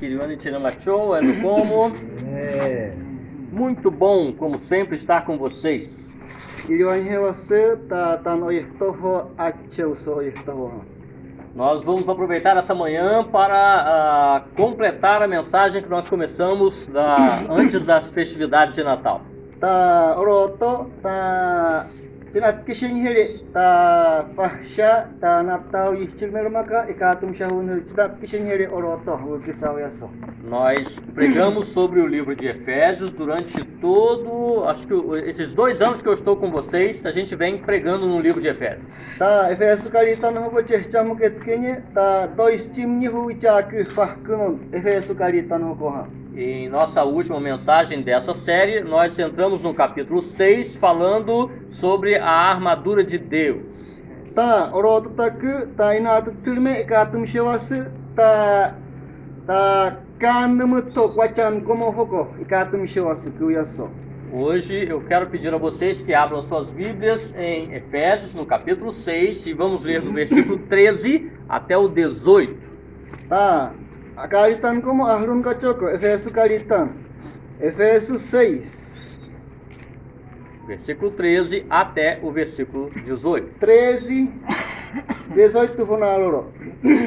Kiriwani Tiramacho, é do como? Muito bom, como sempre, estar com vocês. Kiriwani Hewase, tá no Irtoho, Acheu so Irtoho. Nós vamos aproveitar essa manhã para completar a mensagem que nós começamos antes das festividades de Natal. Tá Oroto, tá Tinat Kishin Heli, tá Fahsha, tá Natal Yichilmermaka, Ikatum Shahun, Tinat Kishin Heli Oroto, Urkisawiaso. Nós pregamos sobre o livro de Efésios durante acho que esses 2 anos que eu estou com vocês, a gente vem pregando no livro de Efésios. Tá Efésios Kalitan Hobo Checham Ketkenye, tá dois timni Huichak Fahkunun, Efésios Kalitan Hokoha. Em nossa última mensagem dessa série, nós entramos no capítulo 6, falando sobre a armadura de Deus. Tá Oroto Taku, tá Inatu Tilme, Ikatum Shewase, tá Kanumuto Wachan Como Hoko, Ikatum Shewase Kuyaso. Hoje eu quero pedir a vocês que abram suas Bíblias em Efésios, no capítulo 6, e vamos ler do versículo 13 até o 18. Tá, a Kalitan como Ahrun Kachoko, Efésios Kalitan, Efésios 6, Versículo 13 até o versículo 18. 13, 18 Funaloro.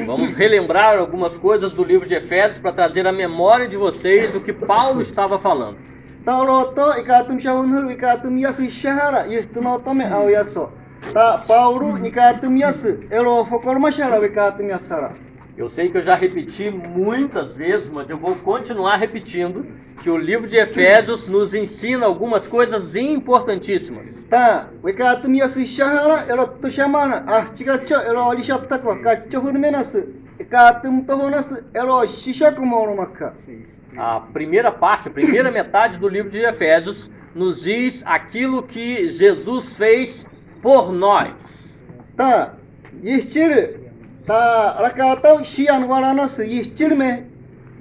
Vamos relembrar algumas coisas do livro de Efésios para trazer à memória de vocês o que Paulo estava falando. Tá Oroto, Ikatum Shahunhul, Ikatum Yasu Shahara, Yistunotome Auyaso. Tá Paulo, Ikatum Yasu, Elo Fokormashara, Ikatum Yasara. Eu sei que eu já repeti muitas vezes, mas eu vou continuar repetindo que o livro de Efésios nos ensina algumas coisas importantíssimas. Tá, Ikatum Yasu Shahara, Elo Tushamana, Archigacho, Elo Lishatakwa, Kacho Hurmenas, Ikatum Tohonas, Elo Shishakumoromaka. A primeira parte, a primeira metade do livro de Efésios nos diz aquilo que Jesus fez por nós. Tá, Yistir, tá Rakatau Shian Waranas, Yistirme,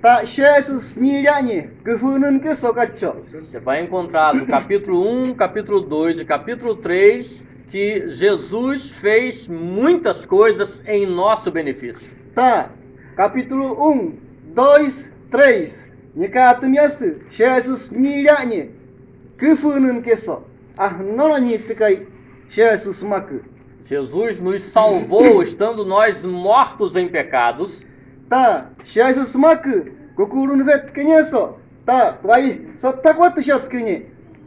tá Jesus Nirani, Gufunun Kisokacho. Você vai encontrar no capítulo 1, capítulo 2 e capítulo 3 que Jesus fez muitas coisas em nosso benefício. Tá, capítulo 1, 2, 3. Nikatum Yasu, Jesus Nirani, Gufunun Kiso. Ah, Norani Tikai, Jesus Maku. Jesus nos salvou estando nós mortos em pecados. Tá, Jesus Maku, Gokurun Vet Kenyeso. Tá, vai, só tá quanto chat Kenye.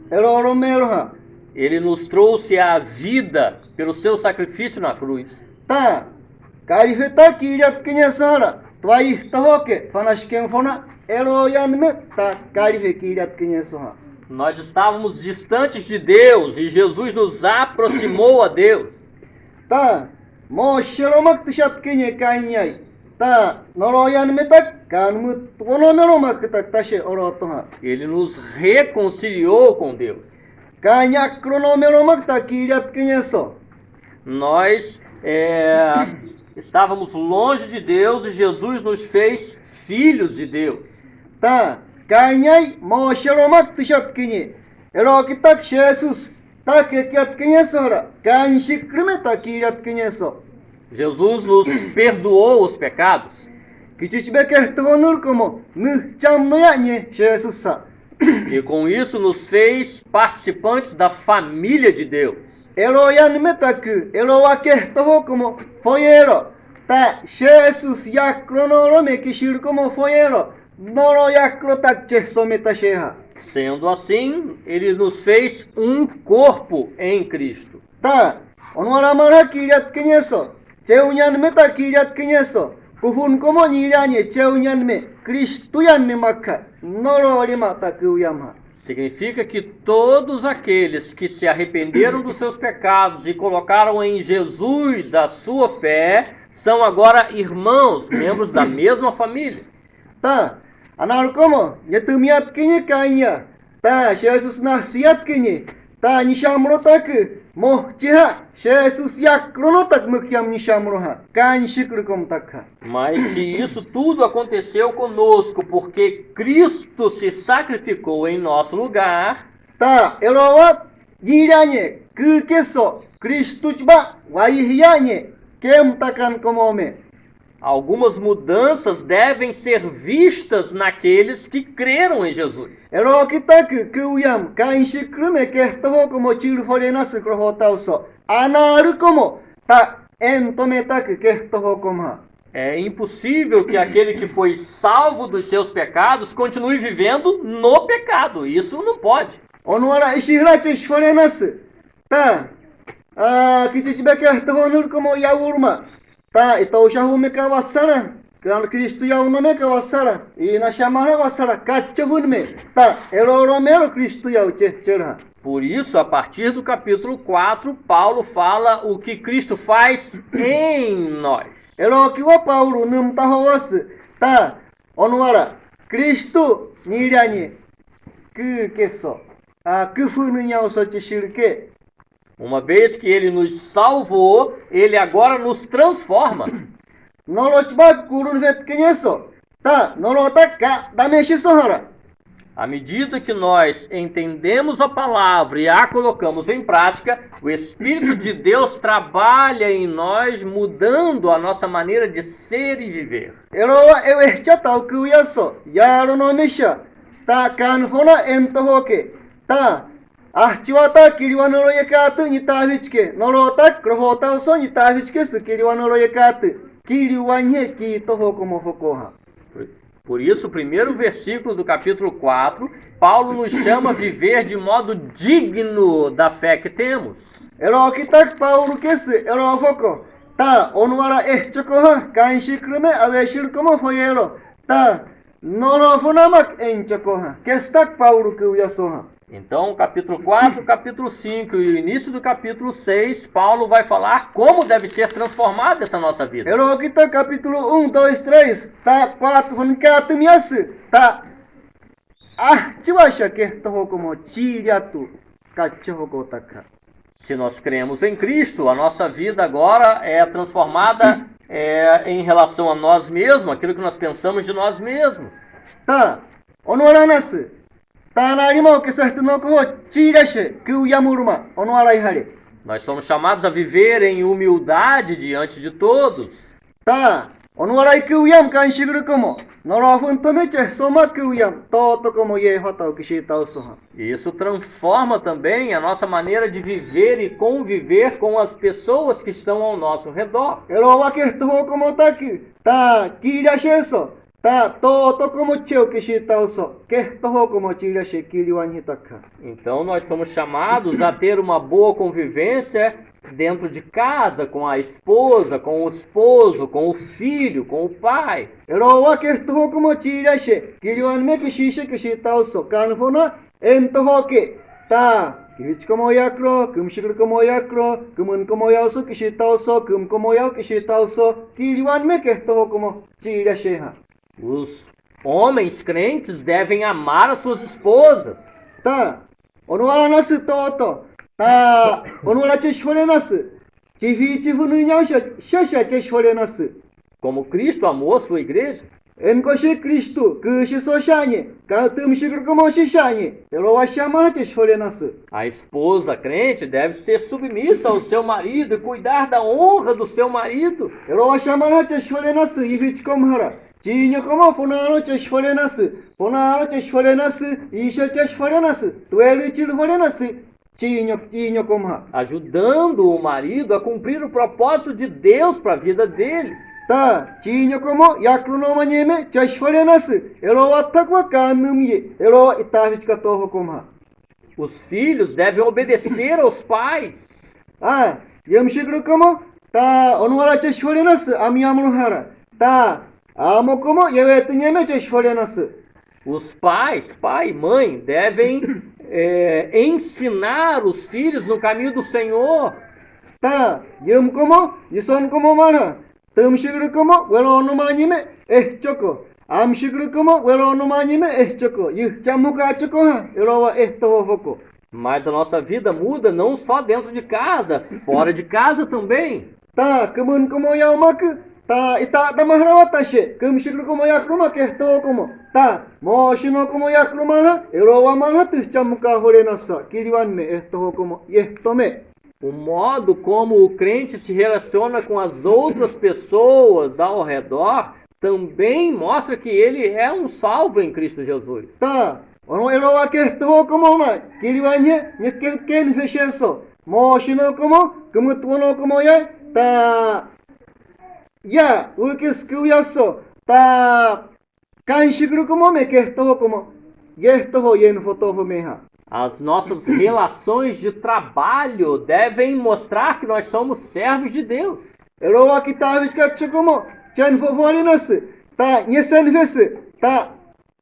Elo Meloha. Ele nos trouxe a vida pelo seu sacrifício na cruz. Tá, Karifeta Kiryat Kenyesara. Vai, Tahoke, Fanashken Fona, Elo Yanme, tá, Karife Kiryat Kenyesoha. Nós estávamos distantes de Deus e Jesus nos aproximou a Deus. Tá, Mo Sheromak Tishat Kenye Kanyai. Tá, Noroyan Metak, Kanmut, Wonomeromak Tak Tashe Orotoha. Ele nos reconciliou com Deus. Kanyak Kronomeromak Tak Kiryat Kenyeso. Nós estávamos longe de Deus e Jesus nos fez filhos de Deus. Tá, Kanyai, Mo Sheromak Tishat Kenye. Erokitak Jesus, Tak Kiryat Kenyesora. Kanshikrume Tak Kiryat Kenyeso. Jesus nos perdoou os pecados. Kichichbeker Tvonur como Nucham Noyanye Jesus. E com isso nos fez participantes da família de Deus. Eloyan Metaku, Eloaker Toho como Foyero. Ta Jesus Yakronoro Kishir como Foyero. Noro Yakrotak Chesometa Sheha. Sendo assim, ele nos fez um corpo em Cristo. Ta Onoramara Kiryat Kenyeso. Cheunyan Meta Kiryat Kenyeso. Kufun como Niranye Cheunyan Me. Cristuyan Me Maka. Noro Lima Takuyama. Significa que todos aqueles que se arrependeram dos seus pecados e colocaram em Jesus a sua fé, são agora irmãos, membros da mesma família. Tá, anar como? Yetumiat Kenye Kanya. Tá, Jesus Nasiat Kenye. Tá, Nishamrotak. Mohchiha. Jesus Yakronotak Mukyam Nishamroha. Kan Shikrukom Takha. Mas se isso tudo aconteceu conosco porque Cristo se sacrificou em nosso lugar, Tá, Elowa Giranye. Kukeso. Kristuchba. Waihyanye. Kem Takan Komome. Algumas mudanças devem ser vistas naqueles que creram em Jesus. Ero kita ke uyam kain shikrume ke toho como chiru forenas krohotauso. Anaru como ta entometak ke toho como. É impossível que aquele que foi salvo dos seus pecados continue vivendo no pecado. Isso não pode. Onuara ishiraches forenas. Ta kichichibe ke toho nur como yaurma. Ta itaushahume ka wasara. Kan Cristo ya unome ka wasara. E na chamara wasara kachahunme. Ta ero romero Cristo ya uchechera. Por isso, a partir do capítulo 4, Paulo fala o que Cristo faz em nós. Ero kiwa Paulo num tahawas. Ta onuara Cristo nirani que keso. Que fununya usochishirke. Uma vez que ele nos salvou, ele agora nos transforma. Nolochba kurun vet kenyeso. Ta nolota ka dameshisohara. À medida que nós entendemos a palavra e a colocamos em prática, o Espírito de Deus trabalha em nós, mudando a nossa maneira de ser e viver. Eroa ewechata kuyaso. Yaro no misha. Ta kanfona entohoke. Ta Archiwata kiriwanoro yakatu nitavichke. Nolota krohota uso nitavichke su kiriwanoro yakatu. Kiriwanye ki toho como fokoha. Por isso, o primeiro versículo do capítulo 4, Paulo nos chama a viver de modo digno da fé que temos. Ero kitak Paulo kese ero foko. Ta onuara ehchokoha kanshikrume aveshir como foyero. Ta norofonamak enchokoha. Kestak Paulo kuyasoha. Então, capítulo 4, capítulo 5 e o início do capítulo 6, Paulo vai falar como deve ser transformada essa nossa vida. Ero kita capítulo 1, 2, 3, ta 4, hunkatu miyasu, ta chiwasha ke toho como chiriatu, kachokotaka. Se nós cremos em Cristo, a nossa vida agora é transformada em relação a nós mesmos, aquilo que nós pensamos de nós mesmos. Ta onoranasu. Nós somos chamados a viver em humildade diante de todos. Tá. Onuarai kuyam kanshiguru como. Norofun tomeche soma kuyam. Toto como ye hotau kishitau soha. Isso transforma também a nossa maneira de viver e conviver com as pessoas que estão ao nosso redor. Erowa ke toho como taki. Ta kirasheso. Ta toto como cheu kishitau so. Ke toho como chirashe kiriwan hitaka. Então nós somos chamados a ter uma boa convivência dentro de casa, com a esposa, com o esposo, com o filho, com o pai. Erowa ke toho como chirashe kiriwan me kishishe kishitau so. Kanfona entoho ke. Ta Kich como yakro, kumshikr como yakro, kumun como yauso kishitau so, kum como yau kishitau so. Kiriwan me ke toho como chirashe ha. Os homens crentes devem amar as suas esposas. Tá. Onuara nasu toto. Tá. Onuara cheshfore nasu. Chifi chifu nunyasha shasha cheshfore nasu. Como Cristo amou a sua igreja. Enkoshi Cristo, kushi so shanye. Kautum shikr como shishanye. Erowa shama cheshfore nasu. A esposa crente deve ser submissa ao seu marido e cuidar da honra do seu marido. Erowa shama cheshfore nasu. Ifich komhara. Chinho como funano cheshforenas, funano cheshforenas, isha cheshforenas, tuelo chilforenas, chinho como. Ajudando o marido a cumprir o propósito de Deus para a vida dele. Tá, chinho como, yakruno manheme cheshforenas, ero atakwa kanumye, ero itavichka toho como. Os filhos devem obedecer aos pais. Yamshikru como, tá, onuara cheshforenas, amiamruhara, tá. Amo como os pais, pai e mãe, devem ensinar os filhos no caminho do Senhor. Tá, yum como, yison como mana, tumshigru como, welo no manime, choco. Amshigru como, welo no manime, choco. Yuchamuka choco, erowa foco. Mas a nossa vida muda não só dentro de casa, fora de casa também. Tá, como yaumaku. Ta ita damahrawatashi, kumshikru como yakruma ke to como. Ta moshino como yakruma na, erowa mana tuchamuka horenasa, kiriwan me esto como yehtome. O modo como o crente se relaciona com as outras pessoas ao redor também mostra que ele é um salvo em Cristo Jesus. Ta, ono ero wa ke to como ma, kiliwanye, nye ken fesheso. Mo shino como, kumutuno como ya, ta ya, ukis kuyaso, ta kanshikuru como me que to como. Gesto ho yen foto ho meha. As nossas relações de trabalho devem mostrar que nós somos servos de Deus. Ero wa kitavis como, chan fofolinas, ta nyesen fes, ta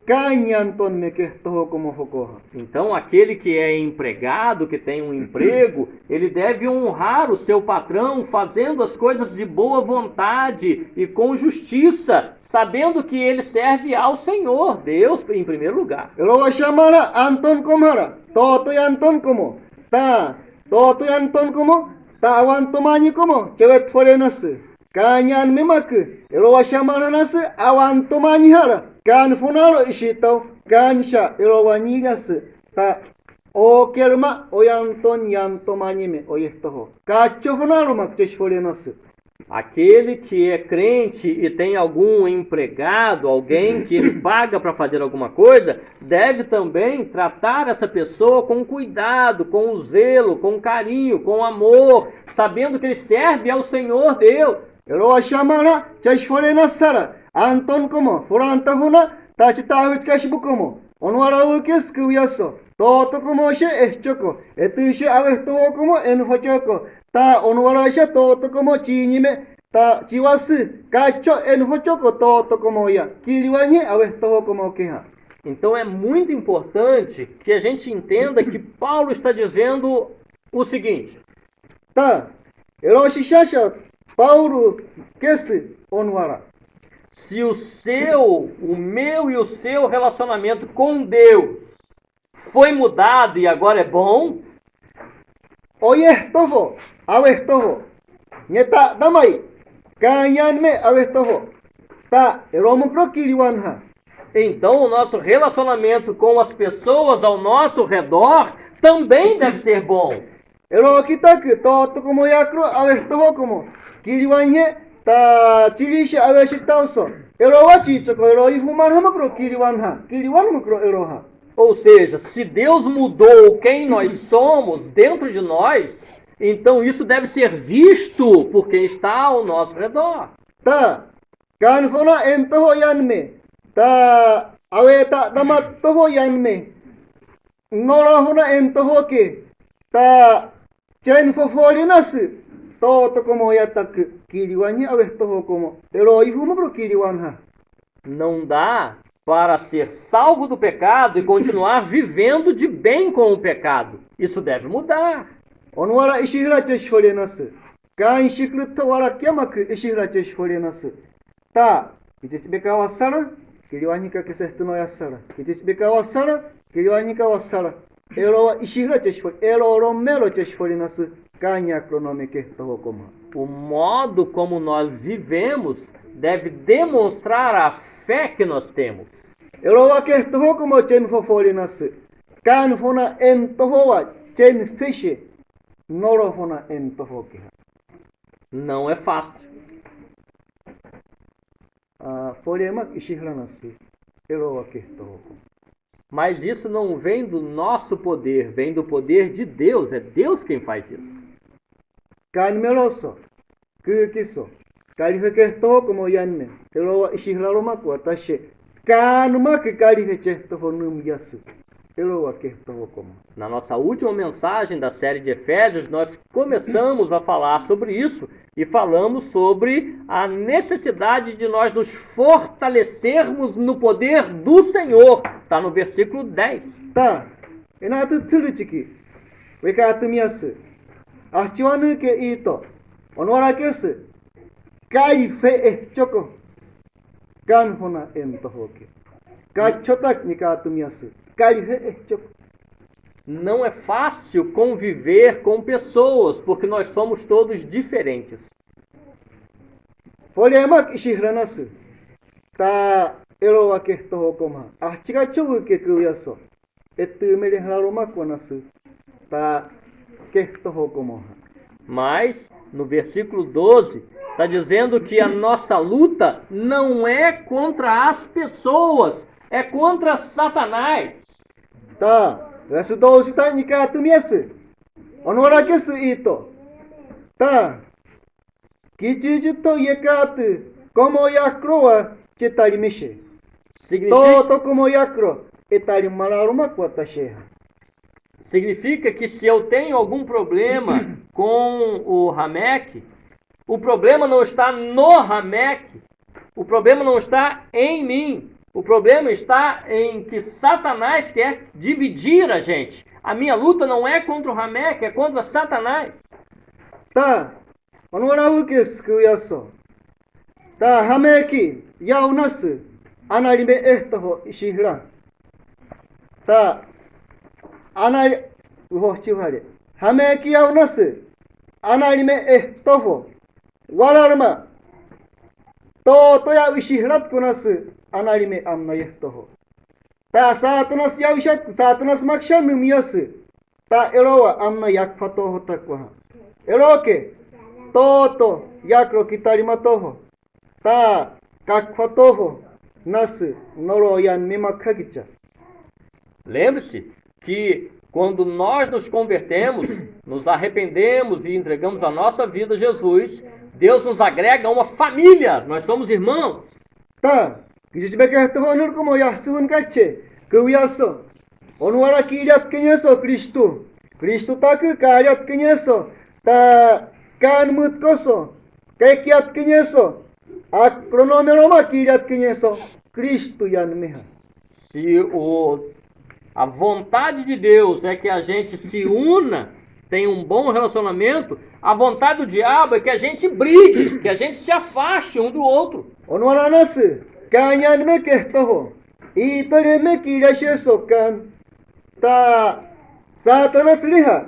kanyanton me que to como fokoha. Então, aquele que é empregado, que tem um emprego, ele deve honrar o seu patrão, fazendo as coisas de boa vontade e com justiça, sabendo que ele serve ao Senhor, Deus, em primeiro lugar. Ero wa shamara anton komara, toto yanton como, ta toto yanton como, ta awan tomani como, chewet forenas. Kanyan memak, ero wa shamara nas awan tomani hara. Kan funalo ishito, kan sha irowanigas, ta o kerma oyanton yantomanime oyestoho. Cacho funalo maktesh forenos. Aquele que é crente e tem algum empregado, alguém que ele paga para fazer alguma coisa, deve também tratar essa pessoa com cuidado, com zelo, com carinho, com amor, sabendo que ele serve ao Senhor Deus. Eroa shamana, chash forenas sara. Anton como, foranta huna, tachitahuit kashbu como, onwara ukis kuyaso, toto como she echoco, etishe avesto como enhochoco, ta onwara she toto como chinime, ta chiwasu, cacho enhochoco, toto como ya, kiriwanye avesto como queja. Então é muito importante que a gente entenda que Paulo está dizendo o seguinte: Ta, eroshishasha, Paulo, kesi, onwara. Se o meu e o seu relacionamento com Deus foi mudado e agora é bom, Oyestoho, avestoho, nyeta damai, kanyanme avestoho, ta eromu prokiriwanha. então o nosso relacionamento com as pessoas ao nosso redor também deve ser bom. Ero kitak, toto como yakro, avestoho como, kiriwanye, ta chilisha aveshitauso. Ero wachichoko, ero ifumarhama pro kiriwanha, kiriwanmu pro eroha. Ou seja, se Deus mudou quem nós somos dentro de nós, então isso deve ser visto por quem está ao nosso redor. Ta, kanfona entoho yanme, ta aveta damattoho yanme, norahona entoho ke, ta chenfofolinas, toto como yatak, kiriwanhi avestoho como, ero ifumu pro kiriwanha. Não dá para ser salvo do pecado e continuar vivendo de bem com o pecado. Isso deve mudar. Onwara ishihrachesh folenas, kan shikrutta wara kyamak ishihrachesh folenas. Ta, kitis bekawassara, kiriwanhi ka kesertuno yassara, kitis bekawassara, kiriwanhi ka wassara. Ero ishihrachesh folenas, ero romelo chesh folenas, kanya kronome kehtoho como. O modo como nós vivemos deve demonstrar a fé que nós temos. Ero wa kehtoho como chen fofolinas, kan fona entoho wa chen fishe, noro fona entoho keha. Não é fácil. Folemak ishihranas, ero wa kehtoho como. Mas isso não vem do nosso poder, vem do poder de Deus. É Deus quem faz isso. Kan meloso, kukiso, kalife kehtoho como yanme, ero wa ishihraromak watashe, kanumak kalife chehtoho num yasu, ero wa kehtoho como. Na nossa última mensagem da série de Efésios, nós começamos a falar sobre isso e falamos sobre a necessidade de nós nos fortalecermos no poder do Senhor. Está no versículo 10. Ta, enatu tuluchiki, wekatumiyasu, archiwanu ke ito, onwara kesu, kalife choko, kan hona entoho ke, kachotak nikatumiyasu, kalife choko. Não é fácil conviver com pessoas, porque nós somos todos diferentes. Folemak ishihranas, ta ero wa kehtoho koma, archigachobu ke kuyaso, etu mele halaromak wanasu, ta kehtoho komoha. Mas, no versículo 12, está dizendo que a nossa luta não é contra as pessoas, é contra Satanás. Ta, verso 12 ta nika tumias. Onora kes ito. Ta, kichijito yekat como yakroa chetari meshe. Significa, Toto como yakro etari malaruma kwatasheha. significa que se eu tenho algum problema com o Ramek, o problema não está no Ramek, o problema não está em mim, o problema está em que Satanás quer dividir a gente. A minha luta não é contra o Ramek, é contra Satanás. Ta, onora ukes kuyaso. Ta hameki yaunas anarime ehtoho ishihra. Ta, anari uhochivare. Hameki yaunas anarime ehtoho. Walarma. To ya ishihrat kunas anarime amna ehtoho. Ta satanas yawishat satanas maksha numiyas. Ta eroa amna yakfatoho takwaha. Eroke. Toto yakro kitarimatoho. Ta kakfatoho. Nas noroyan mimakhagicha. Lembre-se que quando nós nos convertemos, nos arrependemos e entregamos a nossa vida a Jesus, Deus nos agrega uma família, nós somos irmãos. Ta kijibekehtoho nur como yahsun kache. Kuyaso. Onwara kiryat kenyeso Kristo. Kristo tak karyat kenyeso. Ta kan mutkoso. Kekiat kenyeso. Ak pronomeroma kiryat kenyeso. Cristo yanmeha. Se a vontade de Deus é que a gente se una, tenha um bom relacionamento, a vontade do diabo é que a gente brigue, que a gente se afaste um do outro. Onwara nas kanyanme kehtoho. Itoreme kiryasheso kan. Ta Satanas liha.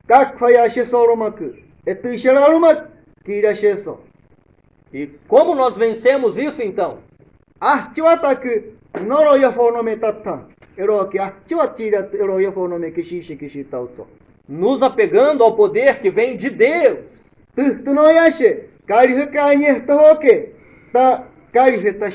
Kakfayasheso romak. Etushararumak kiryasheso. E como nós vencemos isso então? Ahchiwatak noro yafonome tatta. Eroki ahchiwatirat ero yafonome kishishi kishitauso. Nos apegando ao poder que vem de Deus. Tuhtunoyashe. Karihekanyehtohoke. Ta kariheta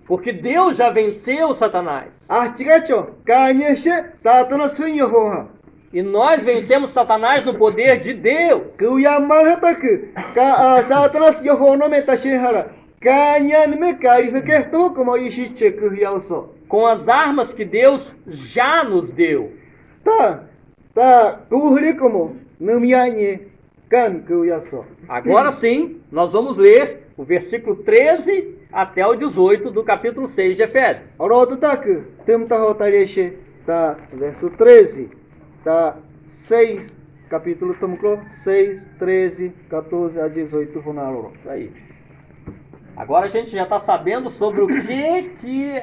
Porque Deus já venceu Satanás. Ahchigacho. Kanyeshe Satanas finyohoha. E nós vencemos Satanás no poder de Deus. Kuyamalhatak. Satanas yofonome tashehara. Kanyanme karihekehto como ishiche kuhyauso. Com as armas que Deus já nos deu. Ta kuhri como numyanye kan kuyaso. Agora sim, nós vamos ler o versículo 13 até o 18 do capítulo 6 de Efésios. Oroto tak temtaho tareshe ta verso 13 ta 6 capítulo tomclo 6 13 14 a 18 funaro. Isso aí. Agora a gente já está sabendo sobre o que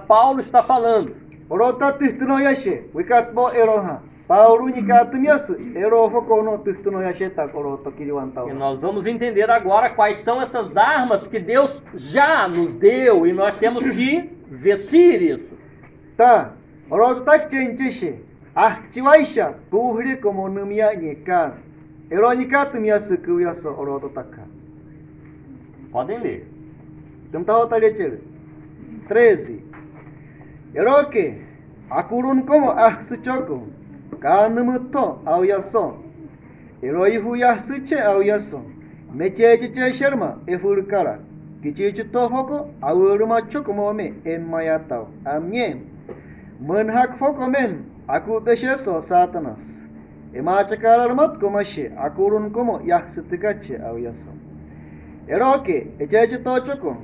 Paulo está falando. Orota tistinoyashe wikatbo eroha. Paulo nikatumias erofoko no tistinoyashe ta oroto kiriwantao. E nós vamos entender agora quais são essas armas que Deus já nos deu e nós temos que vestir isso. Ta oroto tak chencheshe chiwaisha kuhri como numia nyekan. Eronikatumias kuyaso oroto taka. Podem ler. Temtaho tareche 13. Eroke akurun como ahsuchoko. Kanumuto auyaso. Eroifu yahsuche auyaso. Mecheche sherma efurkara. Kichichito foko auruma chokomome en mayatao. Amye. Menhak foko men aku besheso Satanas. Emachakalarmat komashe akurun como yahsutikache auyaso. Eroke echechito choko.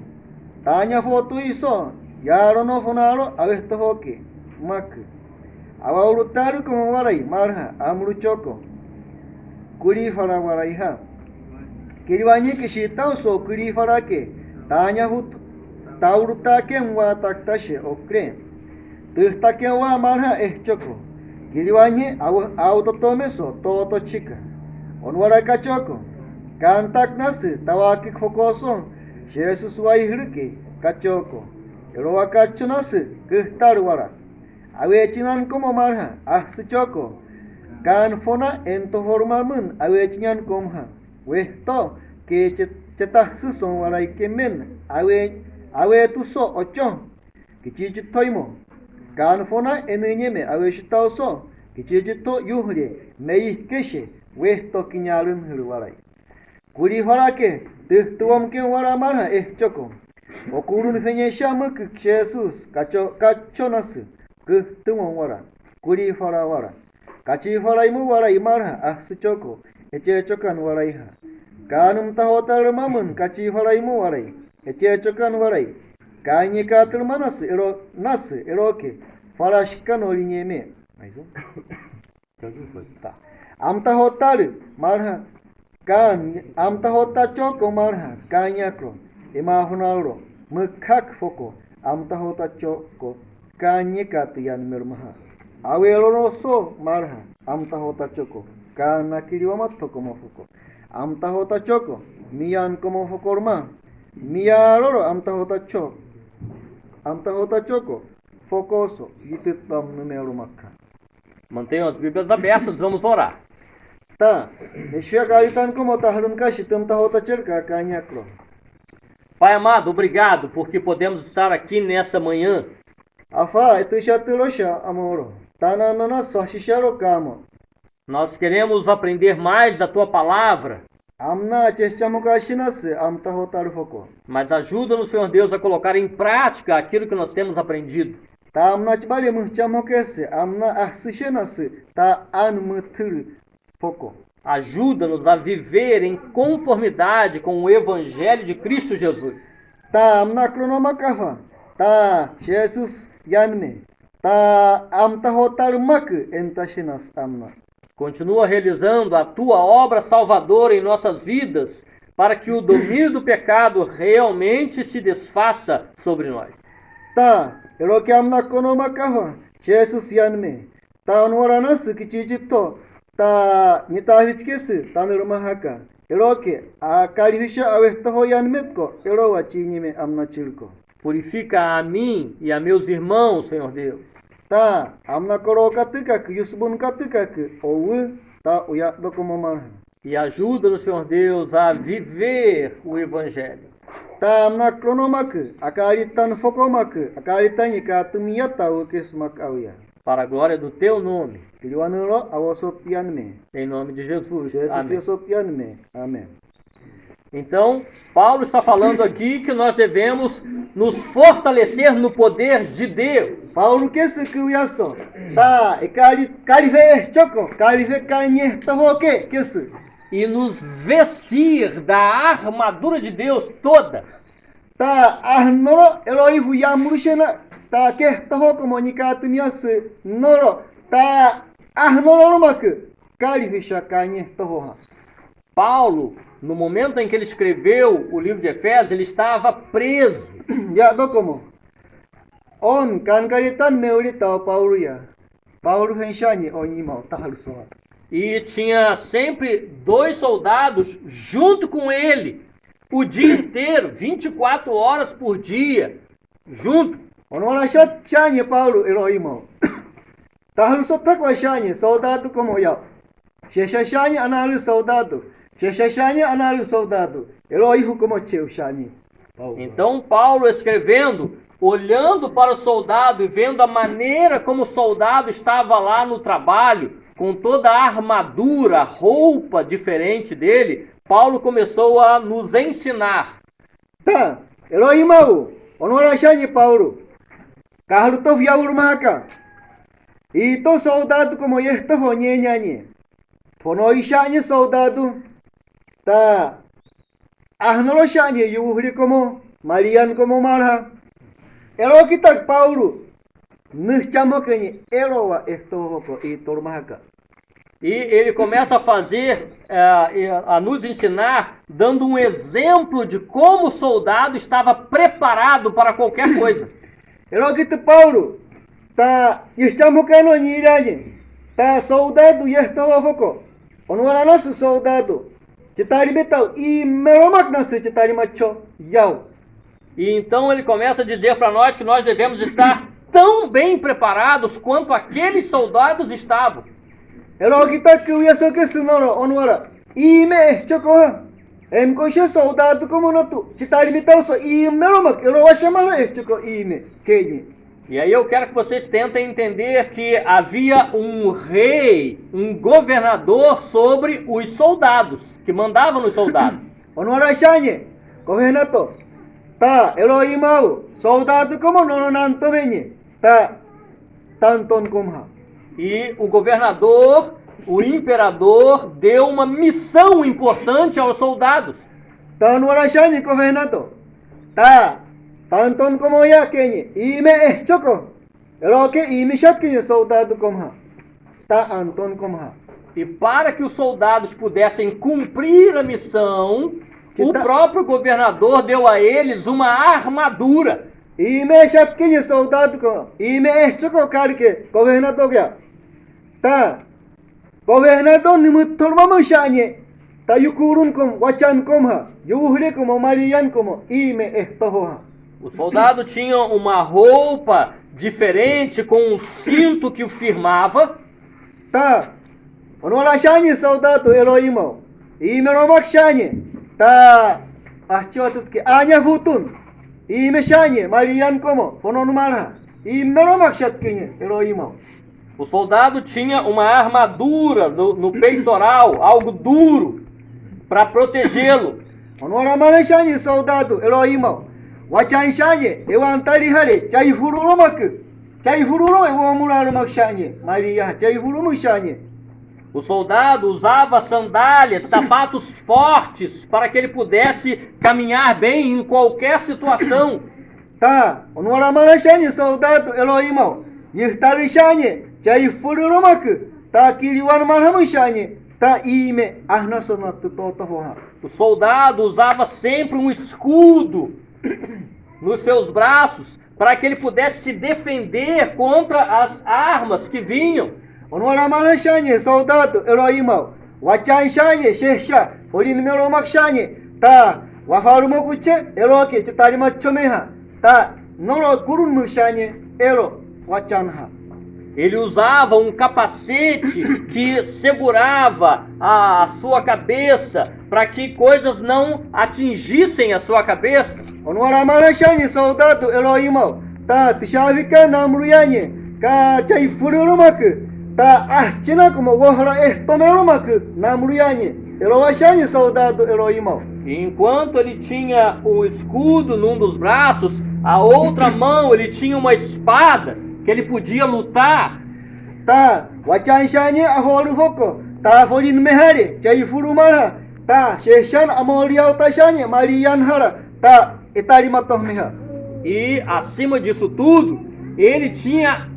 Tanya foto iso. Yaro no funaro avesto hoke. Mak. Awaurutaru como warai marha amru choko. Kuri fara warai ha. Kiriwanyi kishitao so kuri fara ke. Tanya fut. Taurutake mwa taktashe okre. Tuhtake wa marha choko. Kiriwanyi autotome so toto chika. Onwara kachoko. Kantak nasi tawaki fokoso. Jesus waihruki kachoko. Eroa kacho nasi kuhtaru wara. Awechinan como marha ahsuchoko. Kan fona ento hormalmun awejnyan komha. Wehto ke cetah suson warai kemen awe tuso ocho. Kichiji toimo. Kan fona enenyeme aweshitao so. Kichiji to yuhre mei keshe. Wehto kinyalun hirwarai. Kuri horake tuam ken wara marha choko. Okurun fenyesha muk Jesus kacho nasu. Tuam wara. Kuri hora wara. Kachi horai mu warai marha choko. Eche chokan warai ha. Kanum tahotar mamun kachi horai mu warai. Eche chokan warai. Kanye katul manas eroke. Farashkan orinyeme. Aizo. Tá. Amta hotar marha. Kan amta hota choko marha. Kanyakro. Ima hunalro. Mukak foko. Amta hota choko. Kanye katiyan mirmaha. Awelo so marha. Amta hota choko. Kana kiriwamato como foko. Amta hota choko. Mian como fokorma. Mialoro amta hota choko. Amta hota choko. Focoso. Gititam numero makka. Mantenham as Bíblias abertas, vamos orar. Tá. Deixa galitan como tá harun kashi tamta hota cerca kanyakro. Pai amado, obrigado porque podemos estar aqui nessa manhã. Afa, etu shaturosha amoro. Tana nana swashisharo kamo. Nós queremos aprender mais da tua palavra, Amna cheschamugashinase amta hotaru foko. mas ajuda-nos, Senhor Deus, a colocar em prática aquilo que nós temos aprendido. Ta amna chibale muchamokese amna ahsishenase ta anmutur foko. Ajuda-nos a viver em conformidade com o Evangelho de Cristo Jesus. Ta amna kronomakafa. Ta Jesus yanme. Ta amta hotaru mak entashinas amna. Continua realizando a tua obra salvadora em nossas vidas, para que o domínio do pecado realmente se desfaça sobre nós. Ta eroke amna kronomakafa. Jesus yanme. Ta onwaranas kichijito. Ta nitahitkesi tanurmahaka. Eroke a kalivisha awehtaho yanmetko. Erowa chinime amna chilko. Purifica a mim e a meus irmãos, Senhor Deus. Ta amna koro katukak yusbun katukak owu ta uya dokomomarha. E ajuda-nos, Senhor Deus, a viver o Evangelho. Ta amna kronomak akaritan fokomak akaritan ikatumiyata ukesmak awya. Para a glória do teu nome. Kiliwanuro awosopianme. Em nome de Jesus. Jesus Amém. yosopianme. Amen. Então, Paulo está falando aqui que nós devemos nos fortalecer no poder de Deus. Paulo kese kuyaso. Ta kalive choko kalive kanye tahoke kese. E nos vestir da armadura de Deus toda. Ta ahnoro eloivu yamrushena. Ta ke tahoko monikatmias noro. Ta ahnoro mak kalive shakanye tahoha. Paulo, no momento em que ele escreveu o livro de Efésios, ele estava preso. Ya dokomo. On kan karitan meurita Paulo ya. Paulo henshani onimao taharusoa. E tinha sempre 2 soldados junto com ele, o dia inteiro, 24 horas por dia, junto. Onwara shani Paulo eloimao. Taharusotak wa shani soldado como ya. Sheshashani analu soldado. Sheshashani analu soldado. Eloihu como cheu shani. Então Paulo escrevendo, olhando para o soldado e vendo a maneira como o soldado estava lá no trabalho, com toda a armadura, a roupa diferente dele, Paulo começou a nos ensinar. Ta, eloimao. Onwara shani Paulo. Kahluto viaurmaka. Ito soldado como yehto honyenyanye. Tono ishanye soldado. Ta ahnolo shanye yuhri como Marian como marha. Elo kitak Paulo. Nuchamo kenye elowa estohoko e tormahaka. E ele começa a fazer, a nos ensinar, dando um exemplo de como o soldado estava preparado para qualquer coisa. Elo kitak Paulo. Ta yishamo keno niranye. Ta soldado yestohoko. Onwara nosso soldado. Chitari betal e meromak nasi chitari macho. Yau. E então ele começa a dizer para nós que nós devemos estar tão bem preparados quanto aqueles soldados estavam. elo kita que ia só que senão onwara ime choco em coisa soldado como no tu te tá limitado só ime mak elo vai chamar choco ime que E aí eu quero que vocês tentem entender que havia um rei, um governador sobre os soldados, que mandava nos soldados. onwara shanye governador tá elo imau soldado como no nanto venye tá tanton como E o governador, o imperador, deu uma missão importante aos soldados. tá onwara shanye governador tá tanton como ya kenye ime choco elo que ime shat kenye soldado como tá anton como E para que os soldados pudessem cumprir a missão, o próprio governador deu a eles uma armadura. ime shat kenye soldado como ime choco karke governador ya tá governador nimut tormamo shanye tá yukurun como wachan como yuhre como marian como ime estoho O soldado tinha uma roupa diferente, com um cinto que o firmava. tá onwala shanye soldado eloimo ime romak shanye tá achotut ke anya futun ime shanye marian como fonon marha ime romak shat kenye eloimo O soldado tinha uma armadura no peitoral, algo duro, para protegê-lo. onwala mara shanye soldado eloimo wachan shanye ewantali hare chai fururomak chai fururo ewamura romak shanye maria chai furumu shanye O soldado usava sandálias, sapatos fortes, para que ele pudesse caminhar bem em qualquer situação. tá onwala mara shanye soldado eloimo yihtari shanye chai fururomak tá kiliwan marhamu shanye tá ime ahnasonat totoha O soldado usava sempre um escudo nos seus braços, para que ele pudesse se defender contra as armas que vinham. onwala mara shanye soldado eloimo wachan shanye shesha olin melomak shanye tá wafarumo kuche eloke chitari machomeha tá nolo kurun mu shanye elo wachanha Ele usava um capacete que segurava a sua cabeça, para que coisas não atingissem a sua cabeça. onwala mara shanye soldado eloimo tá tishavika namruyanye ka chai fururumak tá ahchina como wahra ehtomerumak namruyanye elo shanye soldado eloimo E enquanto ele tinha o escudo num dos braços, a outra mão ele tinha uma espada que ele podia lutar. tá wachan shanye ahoru foko tá folin mehare chai furumara tá sheshan amoriau tá shanye marian hara tá etari matohmeha E acima disso tudo, ele tinha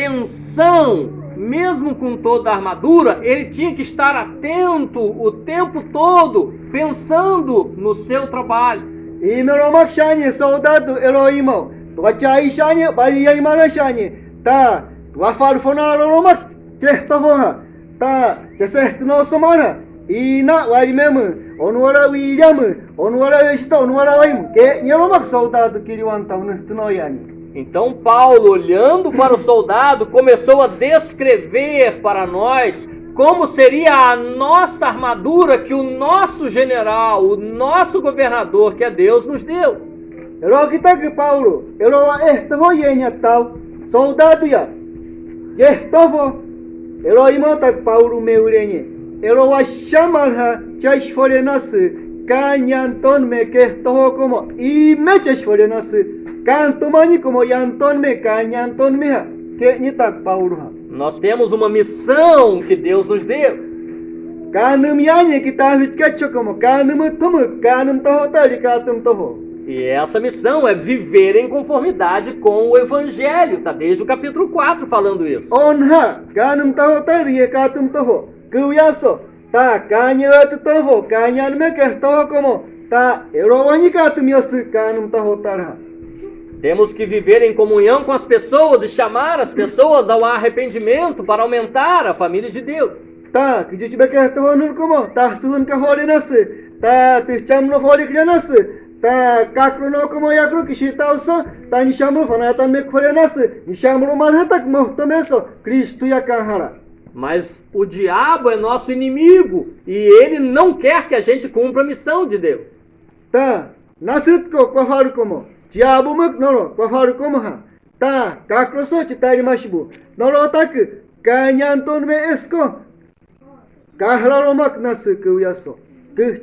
atenção, mesmo com toda a armadura, ele tinha que estar atento o tempo todo, pensando no seu trabalho. imeromak shanye soldado eloimo wachai shanye bariyai mara shanye tá wafar fonaro romak chehtoha tá chesertno somana ina warimem onwara william onwara vesta onwara waim que yeromak soldado kiriwan taunestno yani Então Paulo, olhando para o soldado, começou a descrever para nós como seria a nossa armadura que o nosso general, o nosso governador, que é Deus, nos deu. elo kita que Paulo elo ehtoho yenya tau soldado ya yehtoho elo imotak Paulo meurenye elo washamalha chashforenas kanyanton me kehtoho como y me chashforenas cantomani como yanton me kanyanton me que nitak Paulo ha Nós temos uma missão que Deus nos deu. kanum yanye kita vitkacho como kanum tumu kanum toho tarikatum toho E essa missão é viver em conformidade com o Evangelho. Está desde o capítulo 4 falando isso. onha kanum toho tarikatum toho kuyaso ta kanyarat toho kanyan me kehtoho como ta erowani katum yasu kanum toho tarha Temos que viver em comunhão com as pessoas e chamar as pessoas ao arrependimento para aumentar a família de Deus. ta kijishbe kehtoho nur como ta suhun ka holiness ta tischamno holiklenas ta kakruno como yakru kishitauso ta nishamro fanatan me kholenas nishamro manhatak mohtomeso Kristu yakahara Mas o diabo é nosso inimigo e ele não quer que a gente cumpra a missão de Deus. Ta nasut ko kwafaru komo. Diabo mak noro kwafaru komo ha. Ta kakroso chitari mashibu. Noro taku kanyanton me esko. Kahlalomak nasu kuyaso.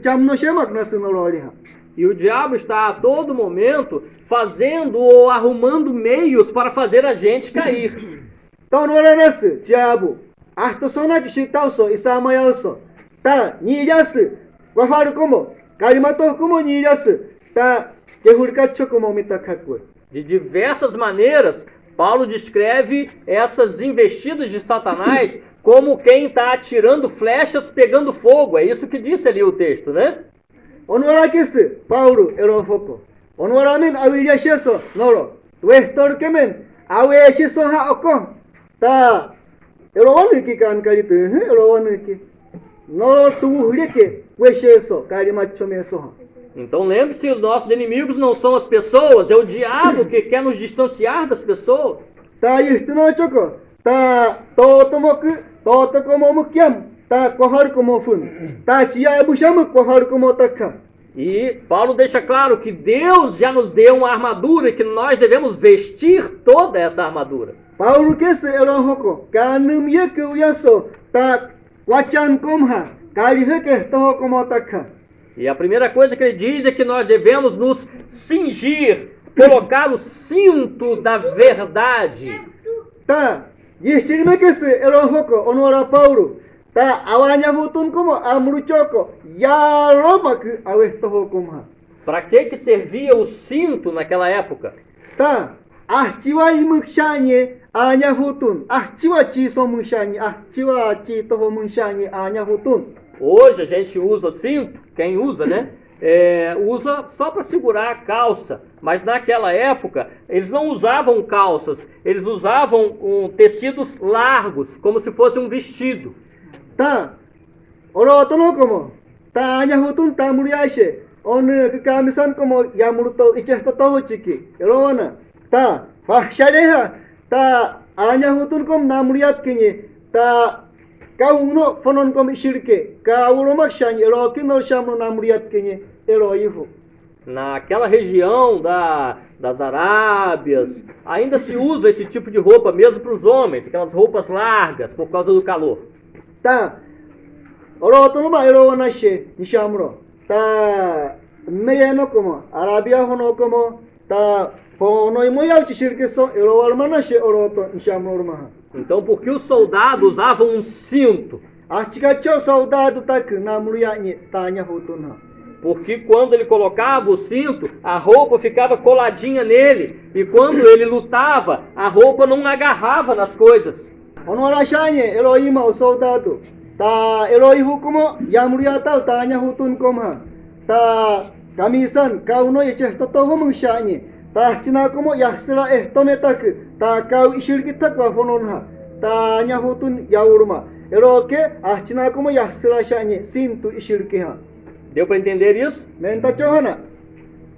Chamno shemak nasu noro aliha. E o diabo está a todo momento fazendo ou arrumando meios para fazer a gente cair. Então não era nasu diabo. Ahto sona kishitauso isamayauso. Ta nilhasu. Kwafaru komo. Kalimato como nilhasu. Ta kehurkacho como mitakakwe. De diversas maneiras, Paulo descreve essas investidas de Satanás como quem está atirando flechas pegando fogo. É isso que disse ali o texto, né? Onwarakesu, Paulo, erofoko. Onwaramen awilhasheso, noro. Tuestor kemen, awesheso ha okon. Ta, erowaniki kan karitu, erowaniki. Noro tuhureke, wesheso, karimachomeso ha. Então lembre-se, os nossos inimigos não são as pessoas, é o diabo que quer nos distanciar das pessoas. Ta yurtuno choko, ta totomoku, totokomo mukyam. Ta kwafaru komo fun. Ta chia bushamu kwafaru komo takka. E Paulo deixa claro que Deus já nos deu uma armadura e que nós devemos vestir toda essa armadura. Paulo kese elohoko, kanum yeku uyaso, ta wachan komha, kaliheke toho komo takka. E a primeira coisa que ele diz é que nós devemos nos cingir, colocar o cinto da verdade. Ta yishirme kese elohoko, onora Paulo. Ta awanya hutun como amruchoko ya romak awehtoho kumha. Para que servia o cinto naquela época? Ta ahchiwa imukshanye anya hutun. Ahchiwa chi somukshanye, ahchiwa chi toho mukshanye anya hutun. Hoje a gente usa cinto, quem usa, né? Usa só para segurar a calça. Mas naquela época eles não usavam calças, eles usavam tecidos largos, como se fosse um vestido. Ta orotono como ta anya hutun ta muriashe on kamisan como yamurto ichehto toho chiki erona ta fahshareha ta anya hutun como namuriat kinye ta kauno fonon como shirke kauno makshanye eroki no shamno namuriat kinye eroihu. Naquela região das Arábias, ainda se usa esse tipo de roupa mesmo para os homens, aquelas roupas largas por causa do calor. Ta orotono ma erona she nishamro ta meyeno como Arabia hono como ta fono imoyau chishirkeso erowalmana she oroto nishamro maha. Então, por que os soldados usavam um cinto? Achikacho soldado tak namurianye tanya hutuna. Porque quando ele colocava o cinto, a roupa ficava coladinha nele. E quando ele lutava, a roupa não agarrava nas coisas. Onorashanye Elohima o soldado. Ta Elohihu como yamuriata tanya hutun komha. Ta kamisan kauno yechehto toho mungshanye. Ta china como yahsira ehtometak. Ta kau ishirkitak wa fononha. Tanya hutun yauruma. Eloke achina como yahsira shanye sintu ishirkiha. Deu para entender isso? Menta chohana.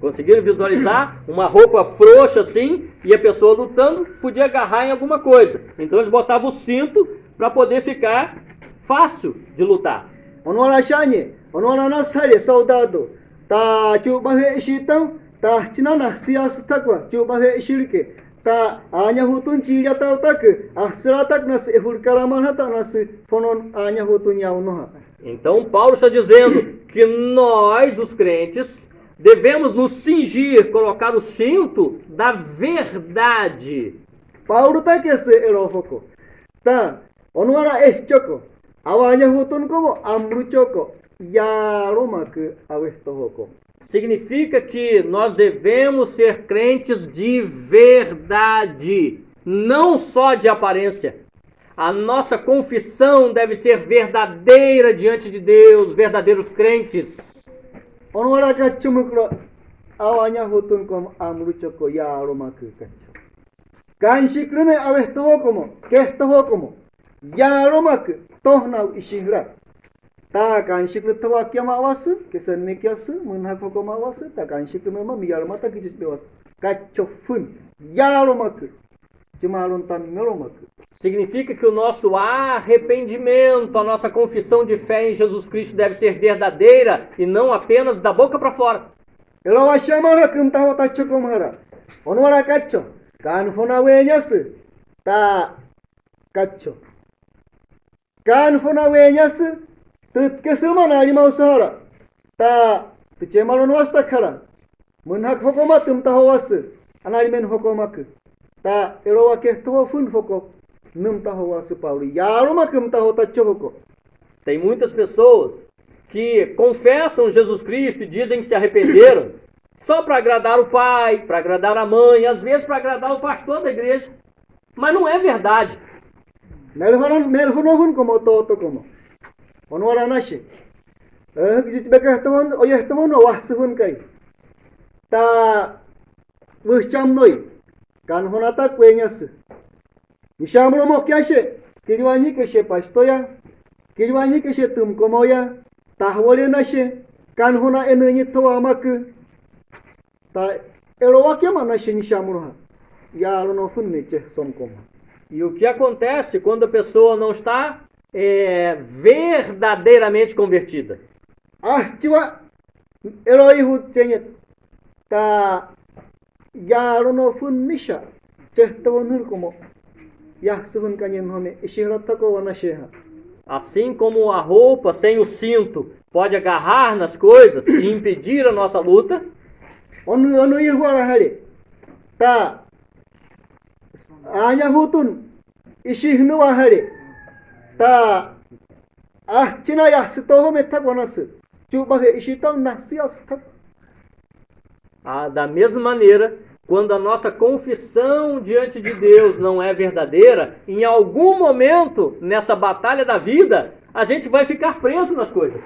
Conseguiram visualizar uma roupa frouxa assim e a pessoa lutando podia agarrar em alguma coisa. Então eles botavam o cinto para poder ficar fácil de lutar. Onora shanye, onora nasare soldado. Ta chubahe ishitão, ta chinana sias takwa, chubahe ishirke. Ta anya hutun chilya tau tak, ahsira tak nas efurkaraman ta nas fonon anya hutun yaunoha. Então Paulo está dizendo que nós, os crentes, devemos nos cingir, colocar o cinto da verdade. Paulo tá que se erofoko. Tá, onora choko. Awanya hutun como amruchoko. Yaromak awehtohoko. Significa que nós devemos ser crentes de verdade, não só de aparência. A nossa confissão deve ser verdadeira diante de Deus, verdadeiros crentes. Onora kachumukro awanya hutun como amruchoko yaromak kacho. Kanshikrume awehtohokomo, kehtohokomo. Yaromak tohnau ishingra. Ta kanshikru tawakyama awasu, kesan mekyasu, munhakokoma awasu, ta kanshikru mema miyarmata kijis bewas. Kacho fun, yaromak. Cimalun tan melomak. Significa que o nosso arrependimento, a nossa confissão de fé em Jesus Cristo deve ser verdadeira e não apenas da boca para fora. Elo washamara kumtaho tacho kumhara. Onwara kacho. Kan fona wenyas. Ta kacho. Kan fona wenyas. Tut kesumana lima usahara. Ta tucemalon wasta khara. Munhak hokoma tumtaho was. Analimen hokomak. Ta elo wakehto fun hokok. Numtaho was Paulo. Yaruma kumtaho tacho hokok. Tem muitas pessoas que confessam Jesus Cristo e dizem que se arrependeram só para agradar o pai, para agradar a mãe, às vezes para agradar o pastor da igreja. Mas não é verdade. Melhonohun como toto como. Onwara nashi. Gizit bekertawan oyehtawan wahsuhun kai. Ta wuschamnoi. Kan honata kwenyas. Nishamro mokyashe. Kirwani keshe pastoya. Kirwani keshe tumkomoya. Tahwole nashe. Kan hona enenyi toamak. Ta erowakyama nashe nishamro. Yaronofun meche somkoma. E o que acontece quando a pessoa não está verdadeiramente convertida? Tiwa eroi hutchenyet. Ta yaronofun misha. Chehtawonur como. Yahsuhun kanyen home. Ishirotako wanasheha. Assim como a roupa sem o cinto pode agarrar nas coisas e impedir a nossa luta, Onu ihwara hali. Ta anya hutun ishihnu hali. Ta china yahsutoho metak wanas. Chubahe ishitong nasiastak. da mesma maneira, quando a nossa confissão diante de Deus não é verdadeira, em algum momento nessa batalha da vida, a gente vai ficar preso nas coisas.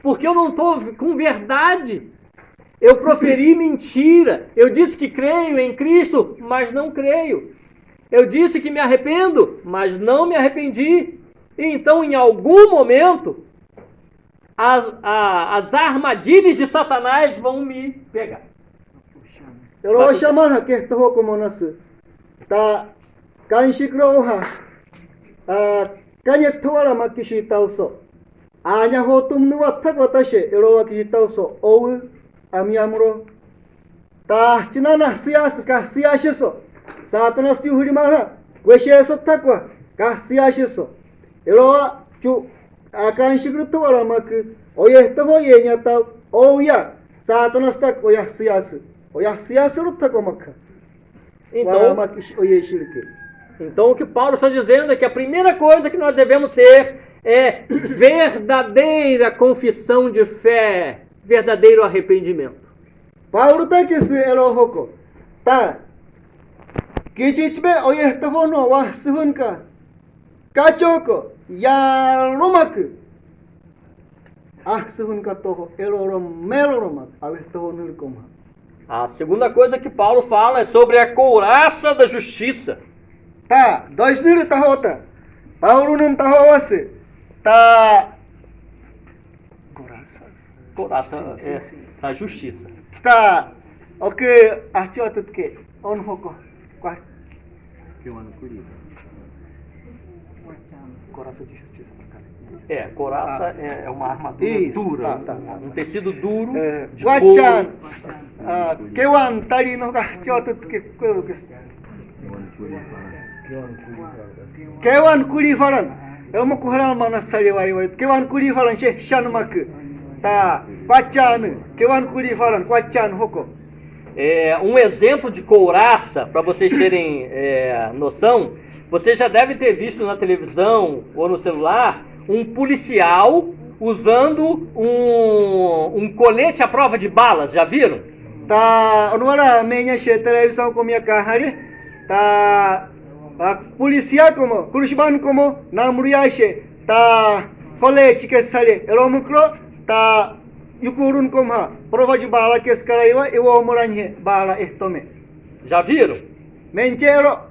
Porque eu não estou com verdade. Eu proferi mentira. Eu disse que creio em Cristo, mas não creio. Eu disse que me arrependo, mas não me arrependi. E então, em algum momento, as armadilhas de Satanás vão me pegar. Elo shamana kehto como nas. Ta kanshikroha. Kanyetwara makishi tauso. Anya hotum nuwatak watashe elo wakishi tauso. Ou amiamuro. Ta chinana sias ka siashiso. Satanas yuhurimana. Wesheso takwa ka siashiso. Elo chu kanshikrotuara mak. Oyehtoho yenyata. Ouya. Satanas tak oyah sias. Então o que Paulo está dizendo é que a primeira coisa que nós devemos ter é verdadeira confissão de fé, verdadeiro arrependimento. Paulo está que se elohoko, tá? Que chichbe oyehtofono wahsuhunka, kachoko, yarumak, ahsuhunka toho elorom meloromak, awehtofonurkoma. A segunda coisa que Paulo fala é sobre a couraça da justiça. Tá, dois números tá rota. Paulo não tá roça. Tá. Couraça é a justiça. Tá. Ok, achou tudo que? On hoko. Couraça de justiça pra cá. Couraça é uma armadura dura, um tecido duro de couro. Kewan tali no achou tudo que? Kewan kuli faran. Eu mo kuharan mana sari wai. Kewan kuli faran she shanmak. Tá, quachan. Kewan kuli faran quachan hoko. Um exemplo de couraça, para vocês terem noção, você já deve ter visto na televisão ou no celular um policial usando um colete à prova de balas, já viram? Tá, onwara menya she televisão com minha carrari. Tá, policial como, kurushiban como namuriashe. Tá, colete que sale, elomukro, tá yukurun como ha, prova de bala que escaraiwa e o moranhe bala ehtome. Já viram? Menchero.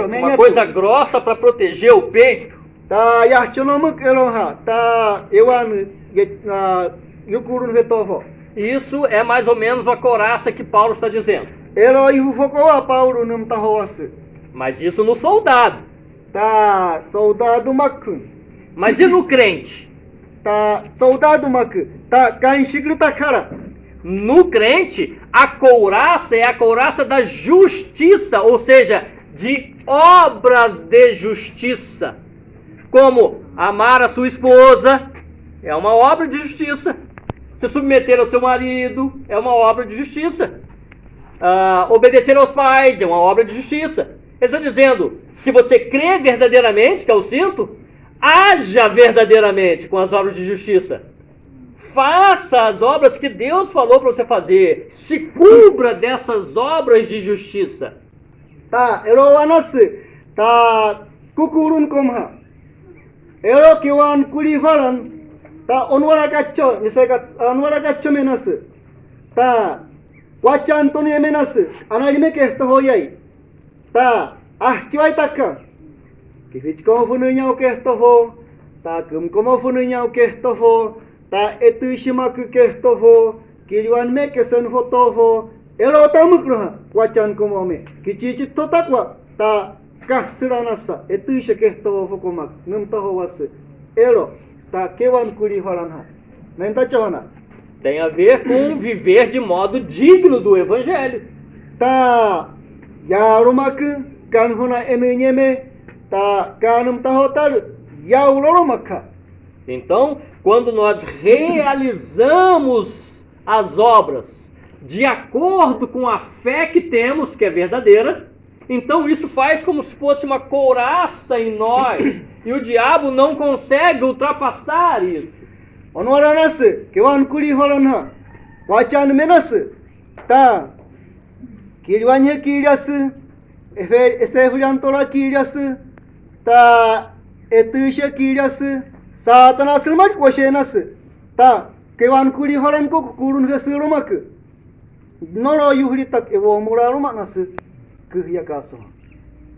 Uma coisa grossa para proteger o peito. Tá, yahchonomuk elonha, tá, ewan yukurun vetovo. Isso é mais ou menos a couraça que Paulo está dizendo. Mas isso no soldado. 다 soldado 마크 Mas e no crente? 다 soldado 마크 다 간식을 다 가라. No crente, a couraça é a couraça da justiça, ou seja, de obras de justiça. Como amar a sua esposa é uma obra de justiça. Se submeter ao seu marido é uma obra de justiça. Obedecer aos pais é uma obra de justiça. Ele está dizendo, se você crê verdadeiramente, que é o cinto, haja verdadeiramente com as obras de justiça. Faça as obras que Deus falou para você fazer. Se cubra dessas obras de justiça. 다 에로와나스 다 쿠쿠룬 콤하 에로 기완 쿠리파란 다 온와라 가초 니세가 온와라 가초 메나스 다 와찬 토니 메나스 아나리메 케스토 호야이 다 ahchiwai taka kifich como fununya o que esto fo ta como fununya o que esto fo ta etushima que esto fo kiwan me que sen foto fo elo tamukro wachan como me kichichi totakwa ta kahsiranasa etusha que esto fo como num to was elo ta kewan kuri falana menta chawana. Tem a ver com viver de modo digno do evangelho. ता यारुमक कानहुना एमेnyeme ta kanum tahotar yauloromakha. Então, quando nós realizamos as obras de acordo com a fé que temos, que é verdadeira, então isso faz como se fosse uma couraça em nós, e o diabo não consegue ultrapassar isso. Onwaranas kewan kuri holanha wachan menas ta kirwanye kirias esefuriantola kirias ta etusha kirias satanas mat kwashenas ta kewan kuri holan ko kurun vesurumak noro yuhri tak evo murarumanas kuhyakaso.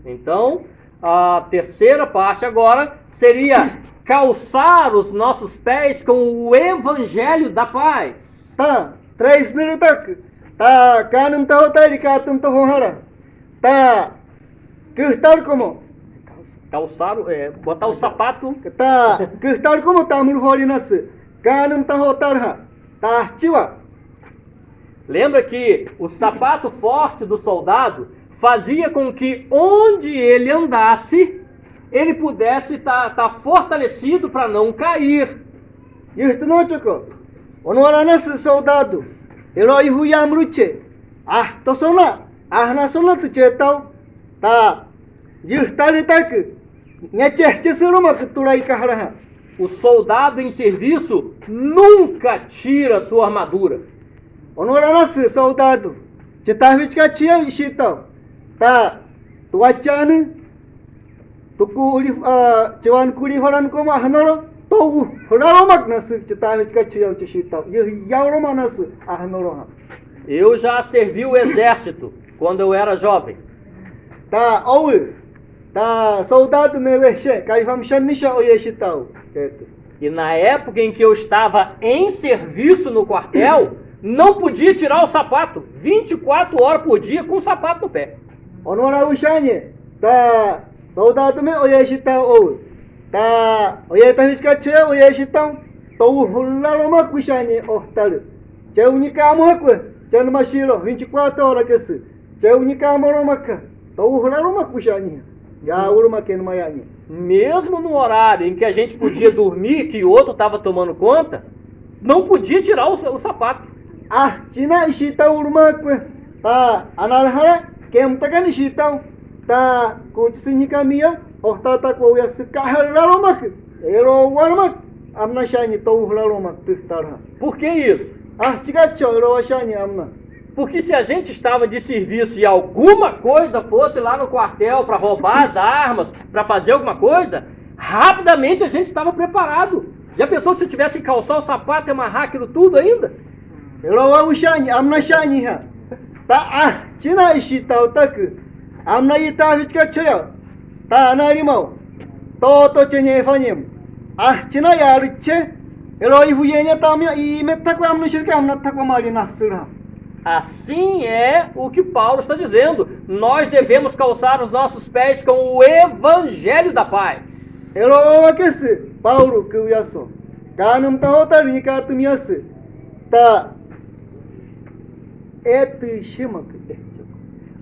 Então, a terceira parte agora seria calçar os nossos pés com o evangelho da paz. Tá, três minutos. Tá, canum tahotari katum tohara. Tá, custar como? Calçar, botar o sapato. Tá, custar como tamur holinas. Canum tahotarha. Tá, chiwa. Lembra que o sapato forte do soldado fazia com que onde ele andasse, ele pudesse estar fortalecido para não cair. Isto não choco. Onwaranas soldado. Eloi huyamruche. Ah, tosona. Ah, na sona tu chetau. Tá. Ihtali tak. Nyache suruma kuturai kahara. O soldado em serviço nunca tira sua armadura. Onwaranas soldado. Chetavich ka chia ishitau. Tá. Tuachane. Tuku cewan kuri holan ko ma hanoro to horaromak nas chetavich ka chia chishitau. Yauromanas ahnoro. Eu já servi o exército quando eu era jovem. Tá, ou tá soldado me vexe, kaifam shanisha oyeshitau. E na época em que eu estava em serviço no quartel, não podia tirar o sapato 24 horas por dia com o sapato no pé. Onora ushanye. Tá soldado me oyeshitau ou. Tá oyetavich ka chia oyeshitau. To hularomak ushanye ohtaru. Cheunika mohakwe. Chanmashiro 24 horas que se. Cheunika moromak. To hularomak ushanye. Ya urumaken mayanye. Mesmo no horário em que a gente podia dormir, que o outro estava tomando conta, não podia tirar o sapato. Ah, China ishitau urumakwe. Tá analhara kem takan ishitau. Tá kuchsinika mia. Ohtata ko yaskahalaromak. Ero warmak. Amna shani to hularomak tiftarha. Por que isso? Ah, chigacho ero shani amna. Porque se a gente estava de serviço e alguma coisa fosse lá no quartel para roubar as armas, para fazer alguma coisa, rapidamente a gente estava preparado. Já pensou se tivesse que calçar o sapato e amarrar aquilo tudo ainda? Ero shani amna shani ha. Tá ah, China ishitau tak. Amna ita vichkacho. Tá anarimau. To chenye fanim. Ah, China yaruche. Ero ihuyenya tamya I metakwa amna shirka amna takwa mari nasura. Assim é o que Paulo está dizendo. Nós devemos calçar os nossos pés com o evangelho da paz. Eloakes, Paulo Kuyaso. Kanum Tahotari Katumias. Ta Et Shimak.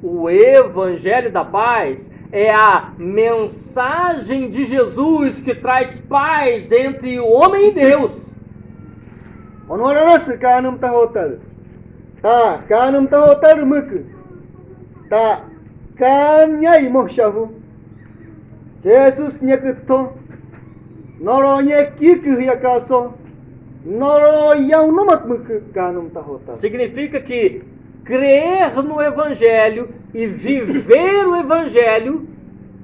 O evangelho da paz é a mensagem de Jesus que traz paz entre o homem e Deus. Onwaranas Kanum Tahotar. Ta Kanum Tahotar Muk. Ta Kanyai Moshavu. Jesus Nyakto. Noro Nyakik Yakaso. Noro Yaunomak Muk Kanum Tahotar. Significa que crer no Evangelho e viver o Evangelho,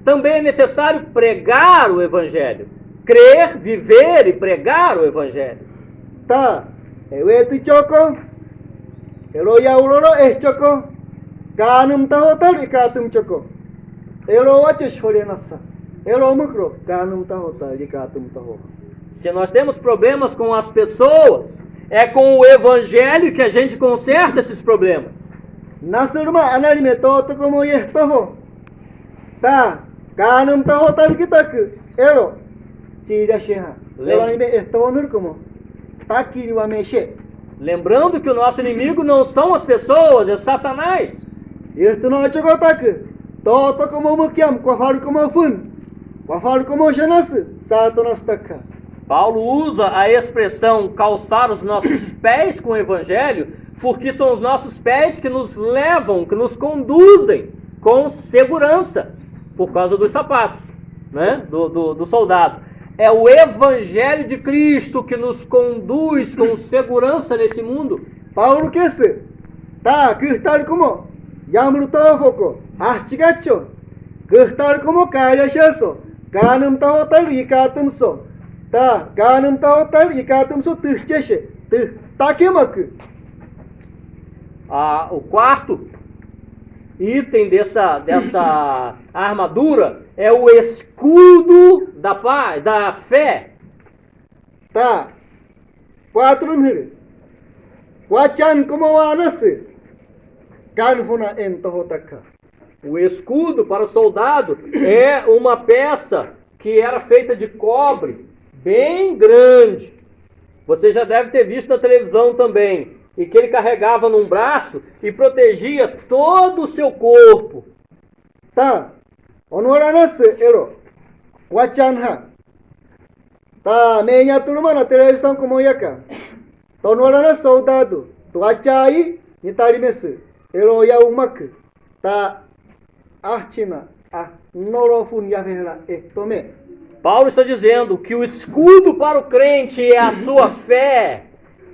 também é necessário pregar o Evangelho. Crer, viver e pregar o Evangelho. Ta, eweti choco, elo yauroro choco, kanum tahotar ikatum choco, elo waches forenassa, elo mukro, kanum tahotar ikatum taho. Se nós temos problemas com as pessoas, é com o Evangelho que a gente conserta esses problemas. Nasurma anarime toto como yehtoho. Ta, kanum tahotar kitak, elo, tira sheha. Elo anime ehtoho nur como. Takiri wa meshe. Lembrando que o nosso inimigo não são as pessoas, é Satanás. Ehto no choco tak, toto como mukiam, quafar como fun, quafar como shenas, satanas takka. Paulo usa a expressão calçar os nossos pés com o Evangelho, porque são os nossos pés que nos levam, que nos conduzem com segurança, por causa dos sapatos, né? do soldado. É o Evangelho de Cristo que nos conduz com segurança nesse mundo. Paulo kese, ta gustar como, yamru tofoko, archigacho, gustar como kairashaso, ganum tahotar ikatumso. Ta, ganum tahotar ikatumso tuhcheshe, takemak. O quarto item dessa armadura é o escudo da paz, da fé. Ta, quatro nere. Quachan como anase. Kanfuna entohotaka. O escudo para o soldado é uma peça que era feita de cobre, bem grande. Você já deve ter visto na televisão também. E que ele carregava num braço e protegia todo o seu corpo. Ta, onoranas ero. Quachanha. Ta, meia turma na televisão como yaka. Onoranas soldado. Tuachai, nitarimes. Ero yaumak. Ta, archina. Norofun yavela tome. Paulo está dizendo que o escudo para o crente é a sua fé.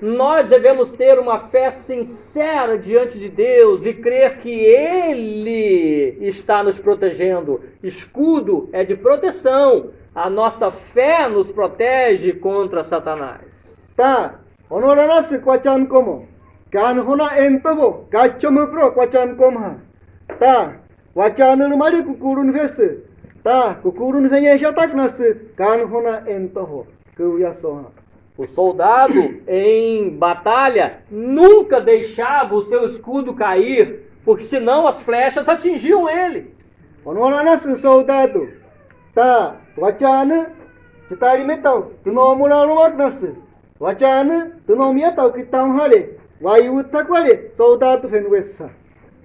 Nós devemos ter uma fé sincera diante de Deus e crer que Ele está nos protegendo. Escudo é de proteção. A nossa fé nos protege contra Satanás. Ta, onoranas quachan como. Kanhona entovo, kachomukro quachan como. Ta, quachanul mari kukurun vese. Ta, kukurun venyejatak nas kanhona entovo. Kuyasoha. O soldado em batalha nunca deixava o seu escudo cair, porque senão as flechas atingiam ele. Onoranas soldado. Ta, wachana, chitari metal, tunomularumak nas. Wachana, tunomiatau kitão hale. Waiutakwale, soldado fenuessa.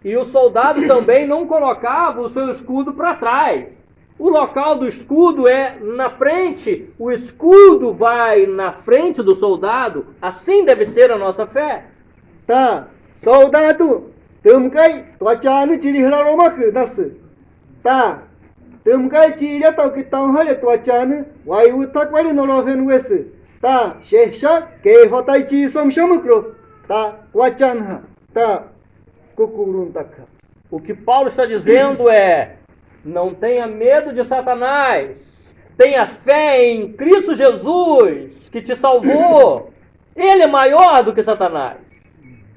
E o soldado também não colocava o seu escudo para trás. O local do escudo é na frente. O escudo vai na frente do soldado. Assim deve ser a nossa fé. Ta, soldado, tumkai, tuachana chirihlaromak nas. Ta, tumkai chiratau kitão hale tuachana, waiutakwale nolofenuessa. Ta, shesha, que votai chi somshamukro. Ta, quachanha. Ta, kukuruntaka. O que Paulo está dizendo é: não tenha medo de Satanás. Tenha fé em Cristo Jesus, que te salvou. Ele é maior do que Satanás.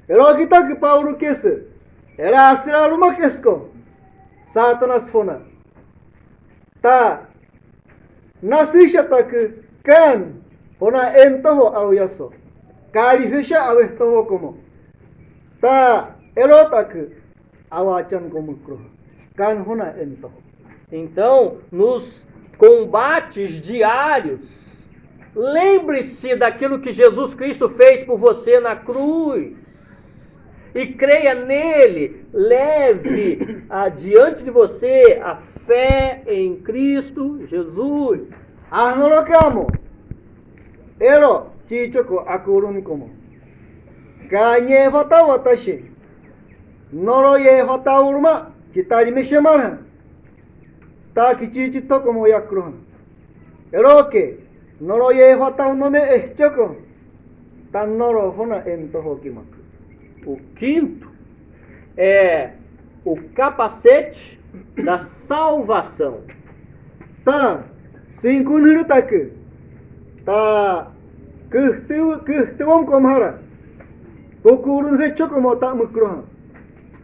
Elogitak Paulo kese. Era asiraluma kesko. Satanas fona. Ta, nasishatak kan. Fona entoho au yaso. Kari fecha au entoho como. tá elotak awacan komukro kan huna ento. Então, nos combates diários, lembre-se daquilo que Jesus Cristo fez por você na cruz. E creia nele, leve adiante de você a fé em Cristo Jesus. Ahnolokamo ero chichoko akurun como kanye fata watashi noroye fata urma chitari meshemalhan ta kichichi to como yakruhan eroke noroye fata unome echoko tan noro hona ento hokimak. O quinto é o capacete da salvação. Tá, 5 minutos tá, que como hara, procurando ver como tá micro.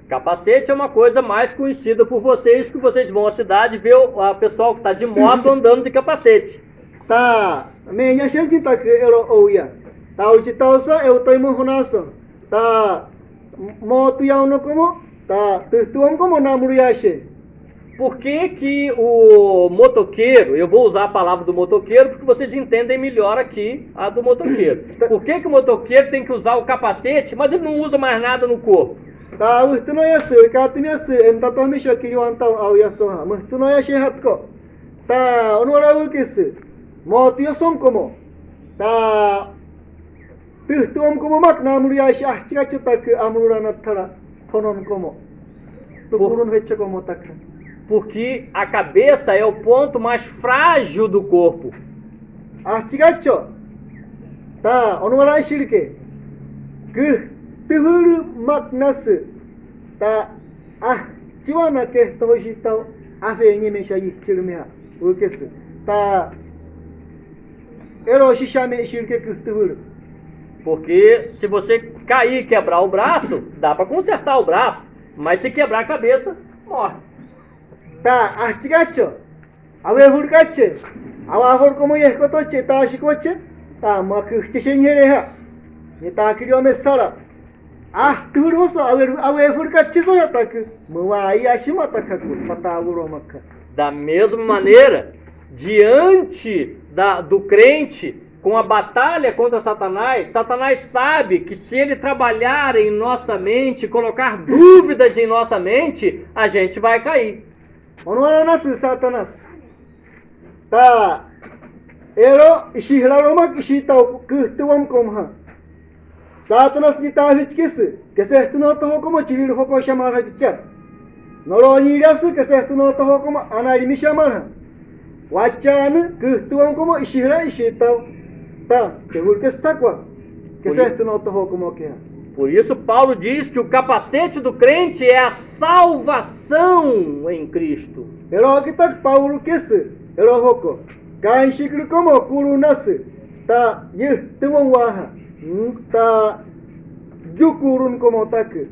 Capacete é uma coisa mais conhecida por vocês, porque vocês vão à cidade e vê o pessoal que está de moto andando de capacete. Tá, minha gente tá que ela ouia, tá o chitausa eu tô imunhonação, tá, moto ya no como, tá, tu como namoro yache. Por que que o motoqueiro, eu vou usar a palavra do motoqueiro porque vocês entendem melhor aqui a do motoqueiro. Por que que o motoqueiro tem que usar o capacete, mas ele não usa mais nada no corpo? Tá, tu não ia ser, tu não ia ser, então tu me chama que eu ando ao ia só, mas tu não ia ser hatko. Tá, onora o que se, moto eu som como, tá, tu como mak namoro yache, chica chuta que amura na tara, tonon como, tu purun veche como takra. Porque a cabeça é o ponto mais frágil do corpo. Chigacho, tá, onora shirike, que tuhuru maknas, tá, chiwana que toji tau, afenye mesha yichirmea, o que se, tá, ero shishame shirike que tuhuru. Porque se você cair e quebrar o braço, dá para consertar o braço, mas se quebrar a cabeça, morre. Tá, chigacho, awe hurkache, awa hor como yekotoche, tá shikoche, tá, makuchte shenyereha, ne tá criome sala. Turuso awe hurkache so yatak, muai ashimata kaku, pataguro makka. Da mesma maneira, diante do crente, com a batalha contra Satanás, Satanás sabe que se ele trabalhar em nossa mente, colocar dúvidas em nossa mente, a gente vai cair. Onwaranas Satanas. Tá, ero ishihraromak ishitau kuhtuam komha. Satanas ni tavich que certuno toho como chihir hoko shamara gichat. Noroni ras que certuno toho como anarimi shamara. Wachan kuhtuam como ishihra ishitau. Tá, que vulkestakwa. Que certuno toho como que. Por isso Paulo diz que o capacete do crente é a salvação em Cristo. Ero kitak Paulo kese, ero hoko. Kain shikru como kurunas, tá, tuam waha, tá, yukurun como tak.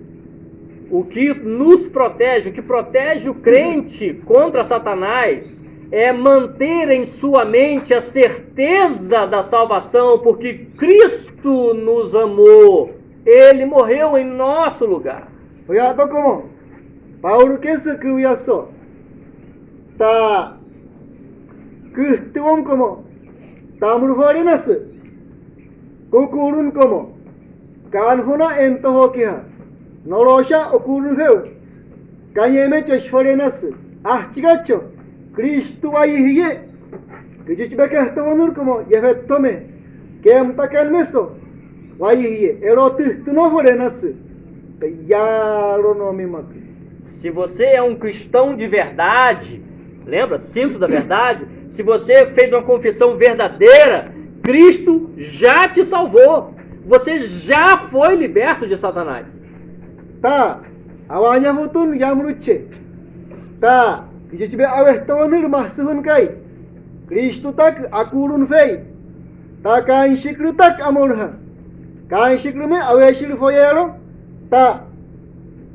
O que nos protege, o que protege o crente contra Satanás, é manter em sua mente a certeza da salvação, porque Cristo nos amou. Ele morreu em nosso lugar. Oya como? Paulo kese que uyaso. Tá, tuam como? Tá murfarinas. Kukurun como? Kanhuna ento hokia. Nolosha okurun heu. Kanyeme cheshfarenas. Chigacho. Cristo vai hiye. Que jichbe que estavanur como? Yevetome. Que amtakan meso. Vai hiye. Erotu no forenas. Yaro no mimak. Se você é um cristão de verdade, lembra? Cinto da verdade. Se você fez uma confissão verdadeira, Cristo já te salvou. Você já foi liberto de Satanás. Tá, awanya hutun yamruche. Tá, jichbe awehtawanur mahsuhun kai. Cristo tak akurun fei. Tá kain shikru tak amorha. Kain shikru me aweshir foyero. Tá,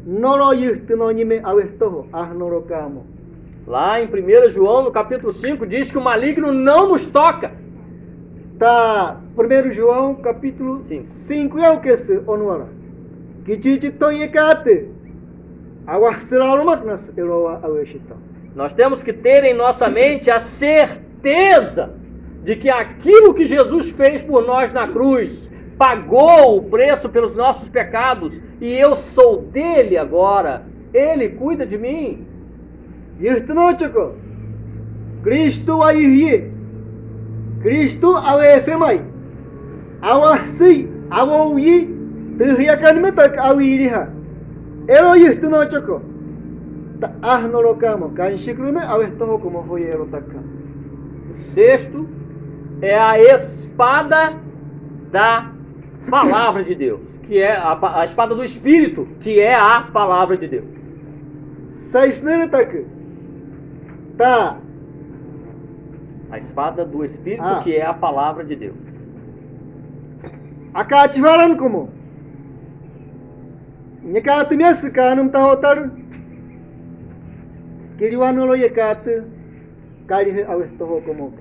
noro yhtunonime awehtoho ahnorokamo. Lá em 1 João, no capítulo 5, diz que o maligno não nos toca. Tá, 1 João, capítulo 5, é o que se onwara? Kichito yekate. Awas selalumak nas elowa aweshito. Nós temos que ter em nossa mente a certeza de que aquilo que Jesus fez por nós na cruz, pagou o preço pelos nossos pecados, e eu sou dele agora. Ele cuida de mim. Yirtnochoko. Cristo aihi. Cristo awefemai. Awasi awoyi terhiakan metak awiriha. Elo yirtnochoko. Ta ahnolokamo kanshikrume awehtoho como hoyero taka. O sexto é a espada da palavra de Deus, que é a espada do Espírito, que é a palavra de Deus. Saisnere tak. Ta A espada do Espírito, Ah. que é a palavra de Deus. akativaran como. Nyekatmias kanum tahotar. Kiriwanolo yekat. Kari awehtoho como.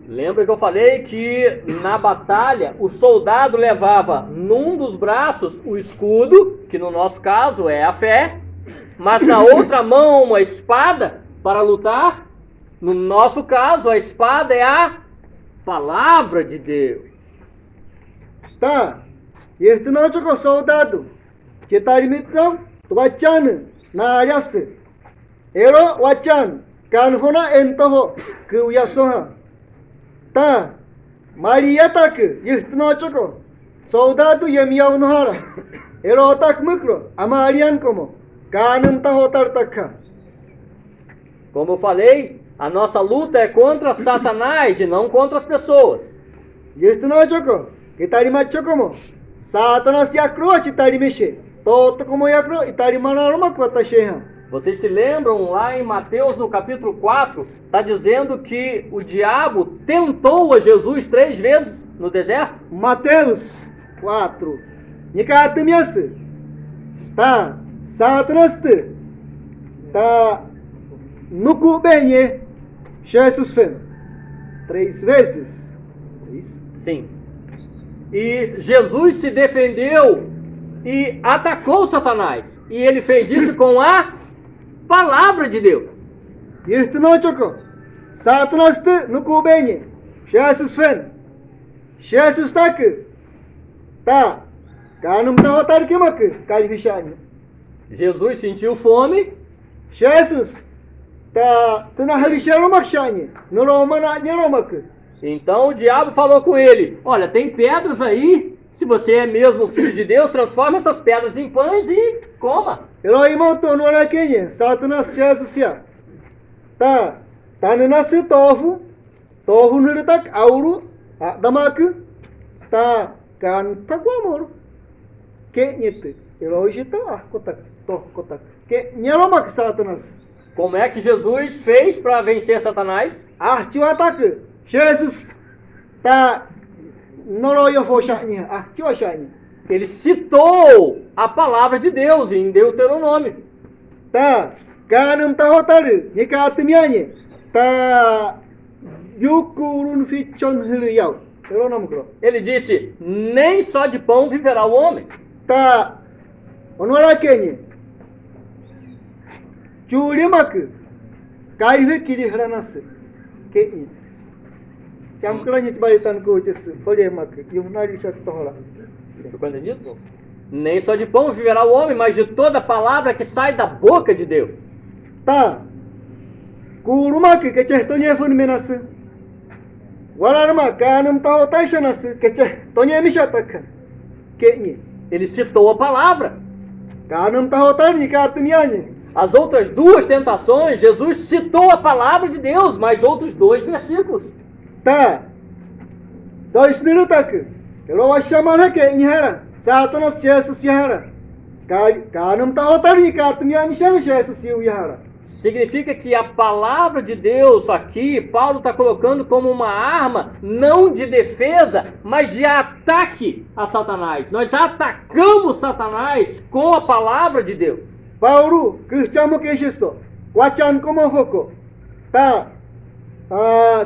Lembra que eu falei que na batalha o soldado levava num dos braços o escudo, que no nosso caso é a fé, mas na outra mão uma espada para lutar. No nosso caso, a espada é a palavra de Deus. Tá. Yirtnochoko soldado. Chitarimitão. Wachan. Na arias. Ero wachan. Kanhona entoho. Kuyasoha. Tá. Maria tak. Yirtnochoko. Soldado yemiyaw nohara. Ero tak mukro. Amarian como. Kanum tahotar takha. Como eu falei, a nossa luta é contra Satanás e não contra as pessoas. Yirtnochoko. Kitarimacho como. Satanas yakro chitarimishe. Toto como yakro itarimanaroma kwatasheha. Vocês se lembram lá em Mateus, no capítulo 4, está dizendo que o diabo tentou a Jesus 3 vezes no deserto? Mateus 4. Nikatmias. Tá. Satanas tá. Nuku benye. Jesus fen. 3 vezes. É isso? Sim. E Jesus se defendeu e atacou Satanás. E ele fez isso com a palavra de Deus. Yirtnochoko. Satanas nuku benye. Jesus fen. Jesus tak. Tá. Kanum tahotar kimak. Kalbishani. Jesus sentiu fome Jesus. Tá. Tunahalisharomak shani. Noromana nyeromak. Então o diabo falou com ele: olha, tem pedras aí, se você é mesmo filho de Deus, transforma essas pedras em pães e coma. Elohimoto nuana kenye. Satanas Jesus ya. Tá. Tananas tofu. Tofu nuritak auru. Damak. Tá. Kan takwamor. Kenyete. Elohito kotak. Kotak. Que nyeromak Satanas. Como é que Jesus fez para vencer Satanás? Artiwatak. Jesus. Tá. Noroyo foshani. Artiwashani. Ele citou a palavra de Deus em Deuteronômio. Tá. Kanum tahotar. Nikatmianye. Tá. Yukurun fichon hiliyao. Eronamukro. Ele disse: nem só de pão viverá o homem. Tá. Onora kenye. Churimak. Karive kiri hranas. Kenye. Chamkranya balitan ko ches. Polemak. Yunari saktohla. Ficou entendido? Nem só de pão viverá o homem, mas de toda palavra que sai da boca de Deus. Tá. Kurumak ke chehtonye fun menas. Walarma kanum tahotar shanas. Ke chehtonye mishatak. Kenye. Ele citou a palavra. Kanum tahotar nikatmianye. As outras duas tentações, Jesus citou a palavra de Deus, mais outros 2 versículos. Tá. Dois minutak. Elo washamana ke nyara. Satanas Jesus yara. Kanum tahotar nikatmianye shan Jesus yara. Significa que a palavra de Deus aqui, Paulo está colocando como uma arma, não de defesa, mas de ataque a Satanás. Nós atacamos Satanás com a palavra de Deus. Paulo, cristiano que isso. Wachan como foco. Tá.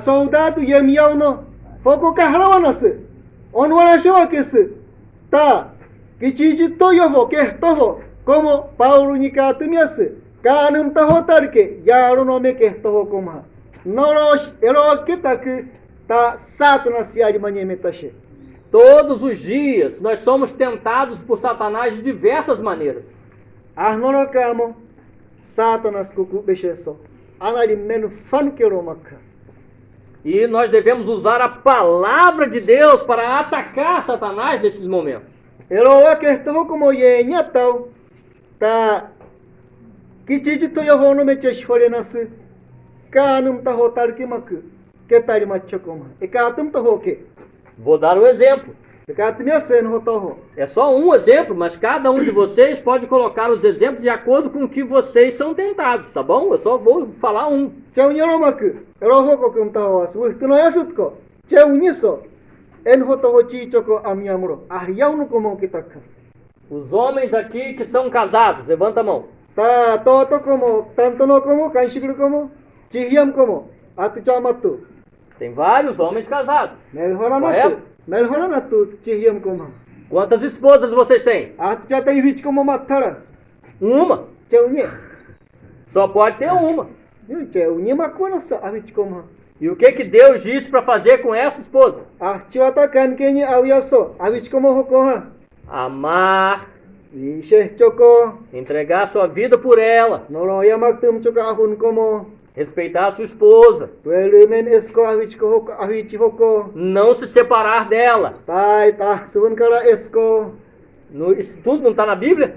Soldado yemiao no. Foco kahlawanas. Onwara showa kesu. Tá. Kichichi toyoho que toho como Paulo nikatumias. Kanum taho tarke yaro no me que toho como. Noros elo que tá Satanás se alimentache. Todos os dias nós somos tentados por Satanás de diversas maneiras. Arnolokamo Satanás kuku becheso. Anali menu fankeromaka. E nós devemos usar a palavra de Deus para atacar Satanás nesses momentos. Elo que toho como ye nyatau ta kichichi toyoho no me cheshforenas. Kanum taho tarke mak. Que tari machokoma. E katum taho que. Vou dar um exemplo. É É só um exemplo, mas cada um de vocês pode colocar os exemplos de acordo com o que vocês são tentados, tá bom? Eu só vou falar um. Os homens aqui que são casados, levanta a mão. Tem vários homens casados. Correto? Quantas esposas vocês têm? Uma. Só pode ter uma. E o que Deus disse para fazer com essa esposa? Amar. Entregar sua vida por ela. Respeitar a sua esposa. Não se separar dela. Isso tudo não está na Bíblia?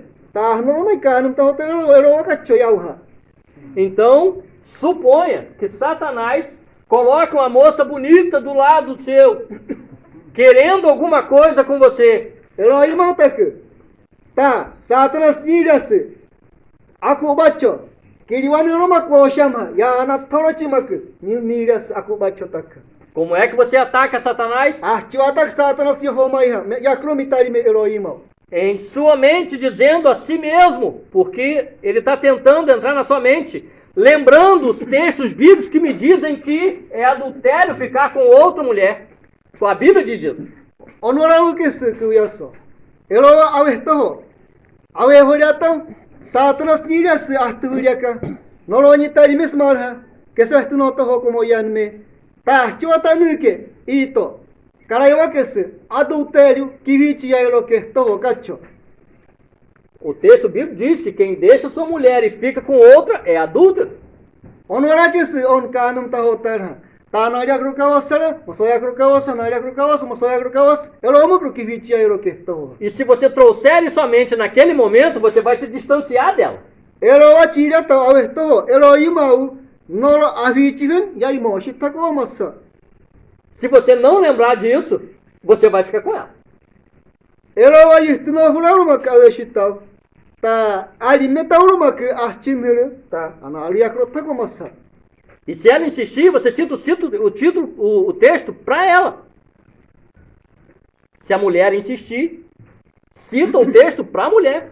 Então, suponha que Satanás coloque uma moça bonita do lado seu, querendo alguma coisa com você. Satanás aku bacho. Como é que você ataca Satanás? Em sua mente, dizendo a si mesmo, porque ele está tentando entrar na sua mente, lembrando os textos bíblicos que me dizem que é adultério ficar com outra mulher. A Bíblia diz isso. Satanás niras arturiaka. Noloni tarimes marha. Que certo no toho como yanme. Tá, chuata nuke. Ito. Caraiwakes. Adultério. Kivichi yairo que toho cacho. O texto bíblico diz que quem deixa sua mulher e fica com outra é adúltero. Onorakes on kanum taho tarha. Tá naria krukawasara. Mosoya krukawasa. Naria krukawasa. Mosoya krukawasa. Elomo kivichi yairo que toho. E se você trouxer isso à mente naquele momento, você vai se distanciar dela. Eloa tira ta averto. Eloimau. Nolo avichiven. Yaimo shitako massa. Se você não lembrar disso, você vai ficar com ela. Eloa yitno fulano aveshitau. Tá alimentauro mak archinere. Tá analia krotako massa. E se ela insistir, você cita o texto para ela. Se a mulher insistir, cita o texto para a mulher.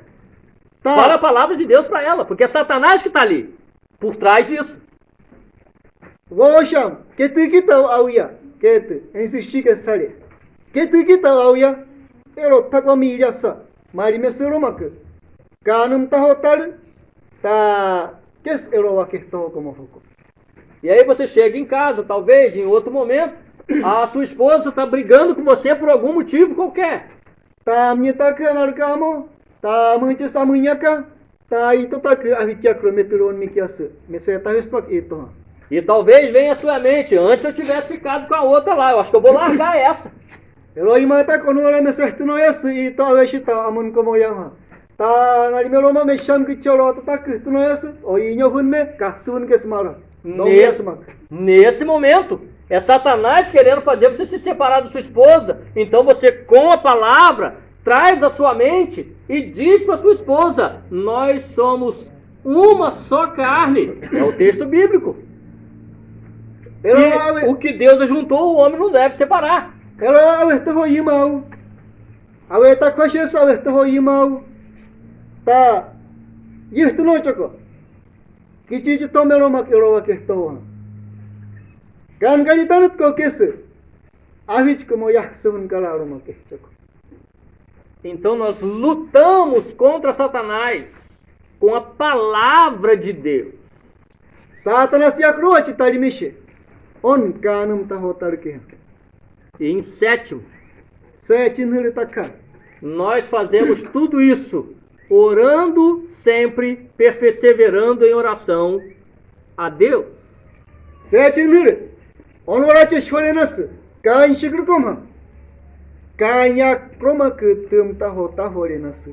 Tá. Fala a palavra de Deus para ela, porque é Satanás que está ali, por trás disso. Vosham, que tu que tá auia, que tu insistir que sale. Que tu que tá auia, ero takwa milha sa, mari mesero mak. Kanum ta hotal, tá, que ero wa que to como foco. E aí você chega em casa, talvez, em outro momento, a sua esposa está brigando com você por algum motivo qualquer. Tá minha taca narcamo, tá muitas amanhaca, tá ito taca a vitia crometron mikias, me seta respak ito. E talvez venha à sua mente, antes eu tivesse ficado com a outra lá, eu acho que eu vou largar essa. Eloima tá quando ela me certino essa e talvez tá amun como yama. Tá na limeloma me cham que chorota tá que tu não essa, o inho me kasun que smara. Nesse momento, é Satanás querendo fazer você se separar da sua esposa. Então você, com a palavra, traz a sua mente e diz para sua esposa: nós somos uma só carne. É o texto bíblico. E o que Deus ajuntou, o homem não deve separar. Tá. Isso não choco. Que chीज तो मेरो मकेरो के तो गान गाड़ी तनत को केस आविच को मोया सुन कलारो मके चको Então nós lutamos contra Satanás com a palavra de Deus. Satanas yakro chitari mishe. On kanum tahotar ke. E em sétimo, Se chinhur takha. nós fazemos tudo isso orando sempre, perseverando em oração a Deus. Se chinhur. Onwara cheshwarenas. Kain shikru koma. Kanya kroma kutum tahorenas.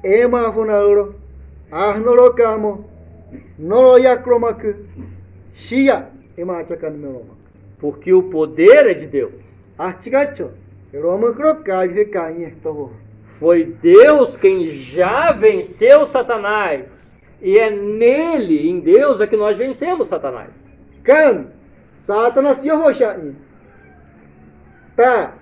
Ema funaloro. Ahnoro kamo. Noro yakromak. Shia. Ema chakan meloma. Porque o poder é de Deus. Artigacho. Romakro kalhe kanye toho. Foi Deus quem já venceu Satanás. E é nele, em Deus, é que nós vencemos Satanás. Kan Satanas yohoshani. Ta.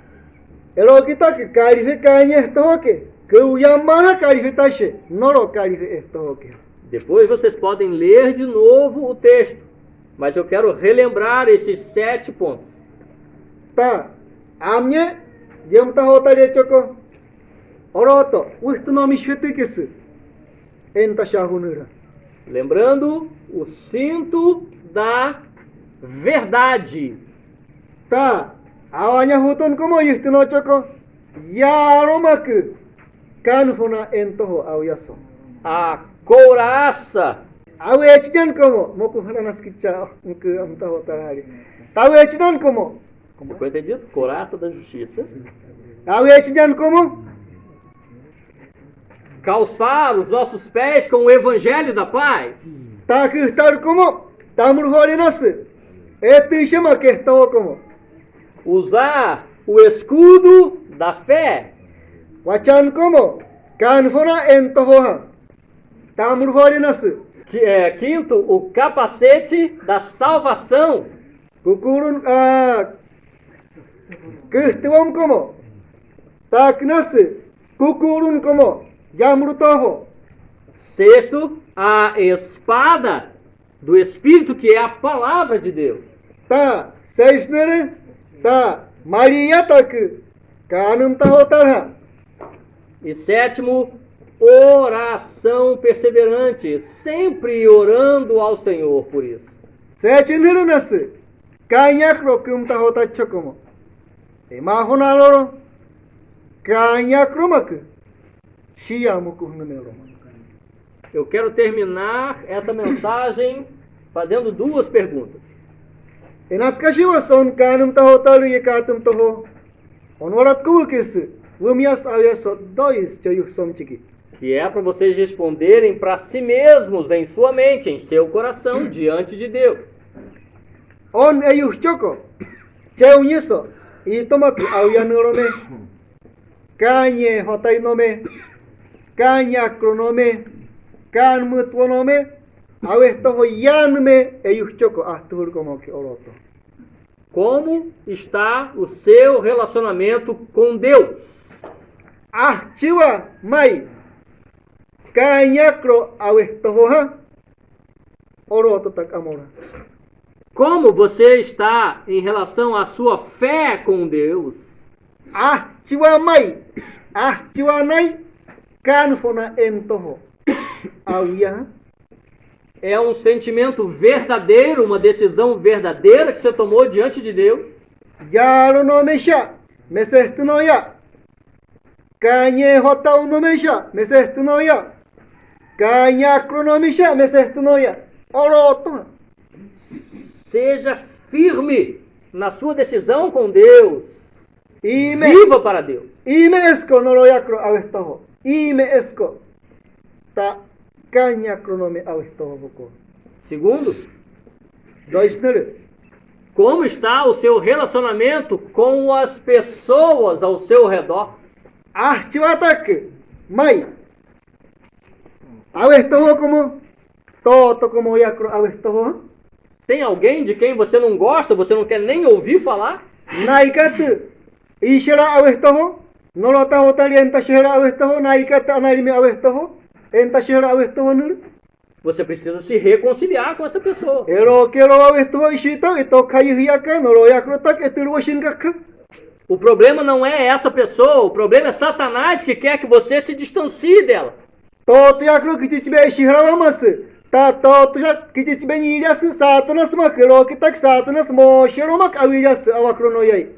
Elokita que kalhe kanye tohoke. Que o yamana kalhe tashe. Noro kalhe tohoke. Depois vocês podem ler de novo o texto. Mas eu quero relembrar esses 7 pontos. Ta. Amne. Yamta hotare choko. Oroto. Usto no mishvetikis. Enta shahunura. Lembrando o cinto da verdade. Ta. Awanya huton como isto no choko. Yaromak. Kanfona entoho awyaso. A couraça. Awechidan como. Moku haranas kicha. Muku amta hotarari. Awechidan como. Ficou entendido? Couraça da justiça. Awechidan como. Calçar os nossos pés com o evangelho da paz. Ta kistar como. Tamur horinas. Etishama kesto como. Usar o escudo da fé. Wachan como. Kanfona entoho. Tamur horinas. Quinto, o capacete da salvação. Kukurun Kristuam como. Taknas. Kukurun como. Yamrutoho. Sexto, a espada do Espírito, que é a palavra de Deus. Ta seisnere. Ta Maria tak. Kanum tahotarha. E sétimo, oração perseverante, sempre orando ao Senhor por isso. Sechinhirinas. Kanyak rokum tahotachokomo. Emahonaloro. Kanyak romak. Shiamukuhneloma. Eu quero terminar essa mensagem fazendo 2 perguntas. Enatkashima son kanum tahotaru yekatum toho. Onwarat kuvukis. Wumias awyasot dois chayuk somchiki. Que é para vocês responderem para si mesmos, em sua mente, em seu coração, diante de Deus. On eyuh choko. Cheunyiso. Itomak awyanurome. Kanye hotainome. Kanya kronome. Kan mutwonome. Awestoho yanme eyuh choko. Ahtur como que oroto. Como está o seu relacionamento com Deus? Chiwa mai. Kanya kro awestoho. Oroto tak amora. Como você está em relação à sua fé com Deus? Chiwa mai. Chiwa nai. Kanfona entoho. Awya. É um sentimento verdadeiro, uma decisão verdadeira que você tomou diante de Deus? Yaro no mesha. Mesertu no ya. Kanye hotau no mesha. Mesertu no ya. Kanya krono mesha. Mesertu no ya. Oroto. Seja firme na sua decisão com Deus. Ime. Viva para Deus. Ime esko no yakro awestoho. Ime esko. Ta kanya kronome awestoho boko. Segundo, Dois nere. como está o seu relacionamento com as pessoas ao seu redor? Chiwatak. Mai. Awestoho como. Toto como yakro awestoho. Tem alguém de quem você não gosta, você não quer nem ouvir falar? Naikat. Ishara awestoho. Nolota hotali enta shehra awestoho. Naikat anarime awestoho. Enta shehra awestoho nere. Você precisa se reconciliar com essa pessoa. Ero kero awestoho ishita. Ito kayi hiyaka. Noro yakro tak etirwashin kakka. O problema não é essa pessoa, o problema é Satanás que quer que você se distancie dela. Todo yakro kichibe shihramas. Ta todo jak kichibe nirias satanas makro kitak satanas mo shiromak avirias awakro no yai.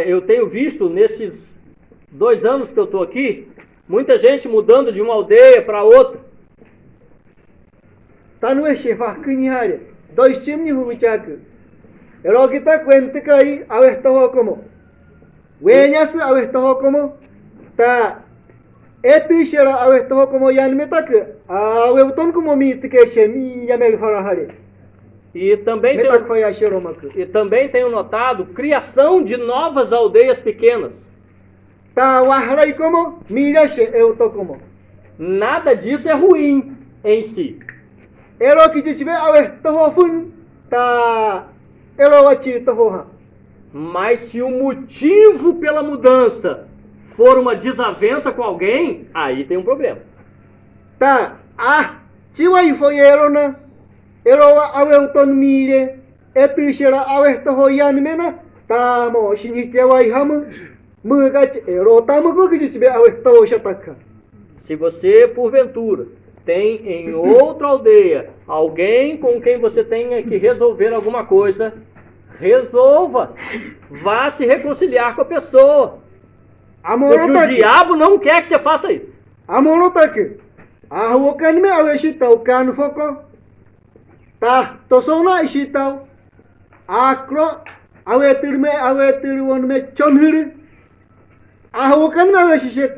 Eu tenho visto nesses 2 anos que eu estou aqui, muita gente mudando de uma aldeia para outra. Tanu é chefa kunihare. 2 chimni humichak. Elo kita kwente kai awesto como. Wenyas awesto como. Ta etishera awesto como yanmetak. Aweuton como mitike shemi yamel farahare. E também tenho notado criação de novas aldeias pequenas. Nada disso é ruim em si. Mas se o motivo pela mudança for uma desavença com alguém, aí tem um problema. Eroa aweuton mire etishera awesto hoyanmena tamo shinikewa ihama mugach ero tamo krokichibe awesto shataka. Se você porventura tem em outra aldeia alguém com quem você tenha que resolver alguma coisa, resolva. Vá se reconciliar com a pessoa. Porque o diabo não quer que você faça isso. Amorotake. Ahuokanme aweshita ukanu foko. Ta tosona ishitau akro awetirwonme chonhiri ahukan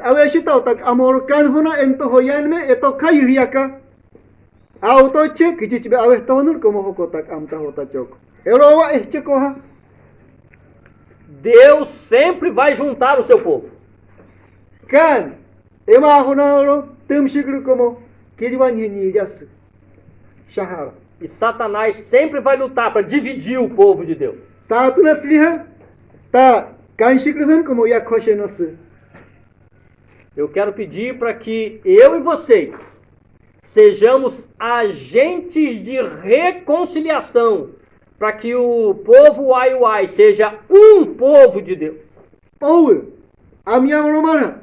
aweshitau tak amorkan huna ento hoyanme eto kayuyaka autoche kichibe awestonur como hokotak amta hota choko erowa echekoha. Deus sempre vai juntar o seu povo. Kan ema hunaro tumshikru como kiriwani yas shahara. E Satanás sempre vai lutar para dividir o povo de Deus. Eu quero pedir para que eu e vocês sejamos agentes de reconciliação, para que o povo Uai seja um povo de Deus. A minha romana,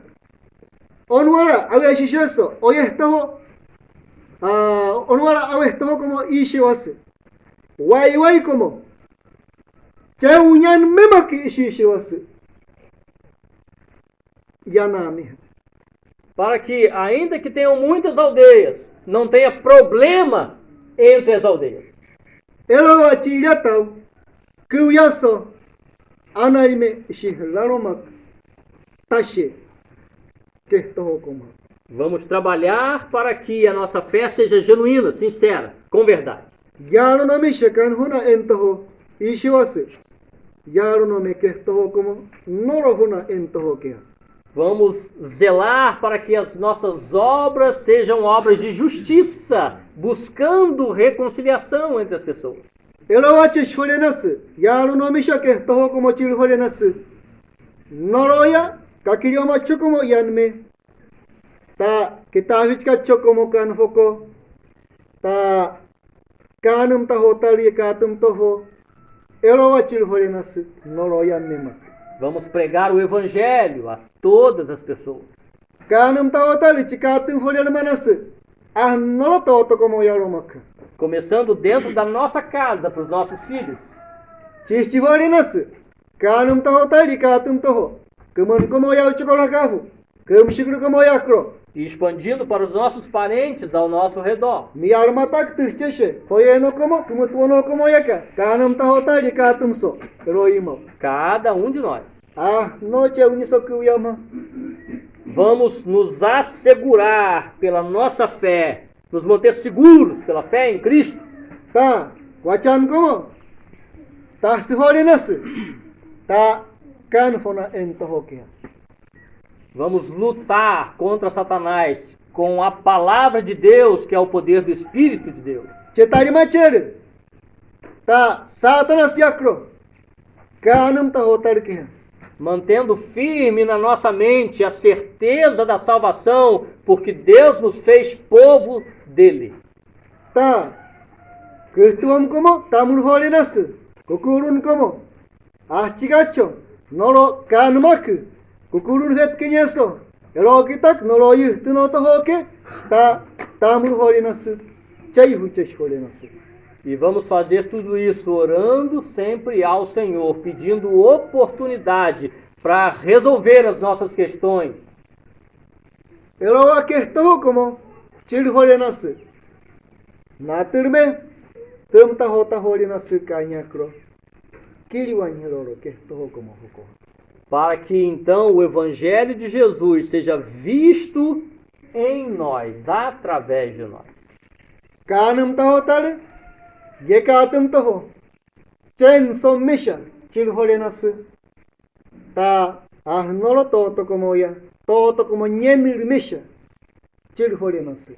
onwara, aveshichesto, oyesto. Onwara awesto como ishiwas. Wai como. Cheunyan memaki ishiwas. Yanami. Para que, ainda que tenham muitas aldeias, não tenha problema entre as aldeias. Elo achilhatau. Kuyaso. Anaime shihlaromak. Tashi. Que toho como. Vamos trabalhar para que a nossa fé seja genuína, sincera, com verdade. Vamos zelar para que as nossas obras sejam obras de justiça, buscando reconciliação entre as pessoas. Ta kitavich ka chokomo kan foko ta kanum ta hotali katum toho elowachil horenas noroyan mema. Vamos pregar o evangelho a todas as pessoas. Kanum ta hotali chikatum horenas manas noloto como yaromaka. Começando dentro da nossa casa para os nossos filhos. Chichi horenas kanum ta hotali katum toho kuman como yauchikolakafu kumshikru como yakro. E expandindo para os nossos parentes ao nosso redor. Cada um de nós. Vamos nos assegurar pela nossa fé, nos manter seguros pela fé em Cristo. Vamos lutar contra Satanás com a palavra de Deus, que é o poder do Espírito de Deus. Mantendo firme na nossa mente a certeza da salvação, porque Deus nos fez povo dele. Achigacho, noro kanmak, kukurun het kenyeso, erokitak noro yuhtu no tohoke, tamur horinas, chay huchesh horinas. E vamos fazer tudo isso orando sempre ao Senhor, pedindo oportunidade para resolver as nossas questões. Eroa kerto como chil horinas. Naturme, tamta hota horinas kanyakro. Para que então o Evangelho de Jesus seja visto em nós, através de nós. Kanam taho tale, yekatum taho, chen sommisha, chilhorenas, ta ahnolo toto como ya, toto como nyenir misha, chilhorenas.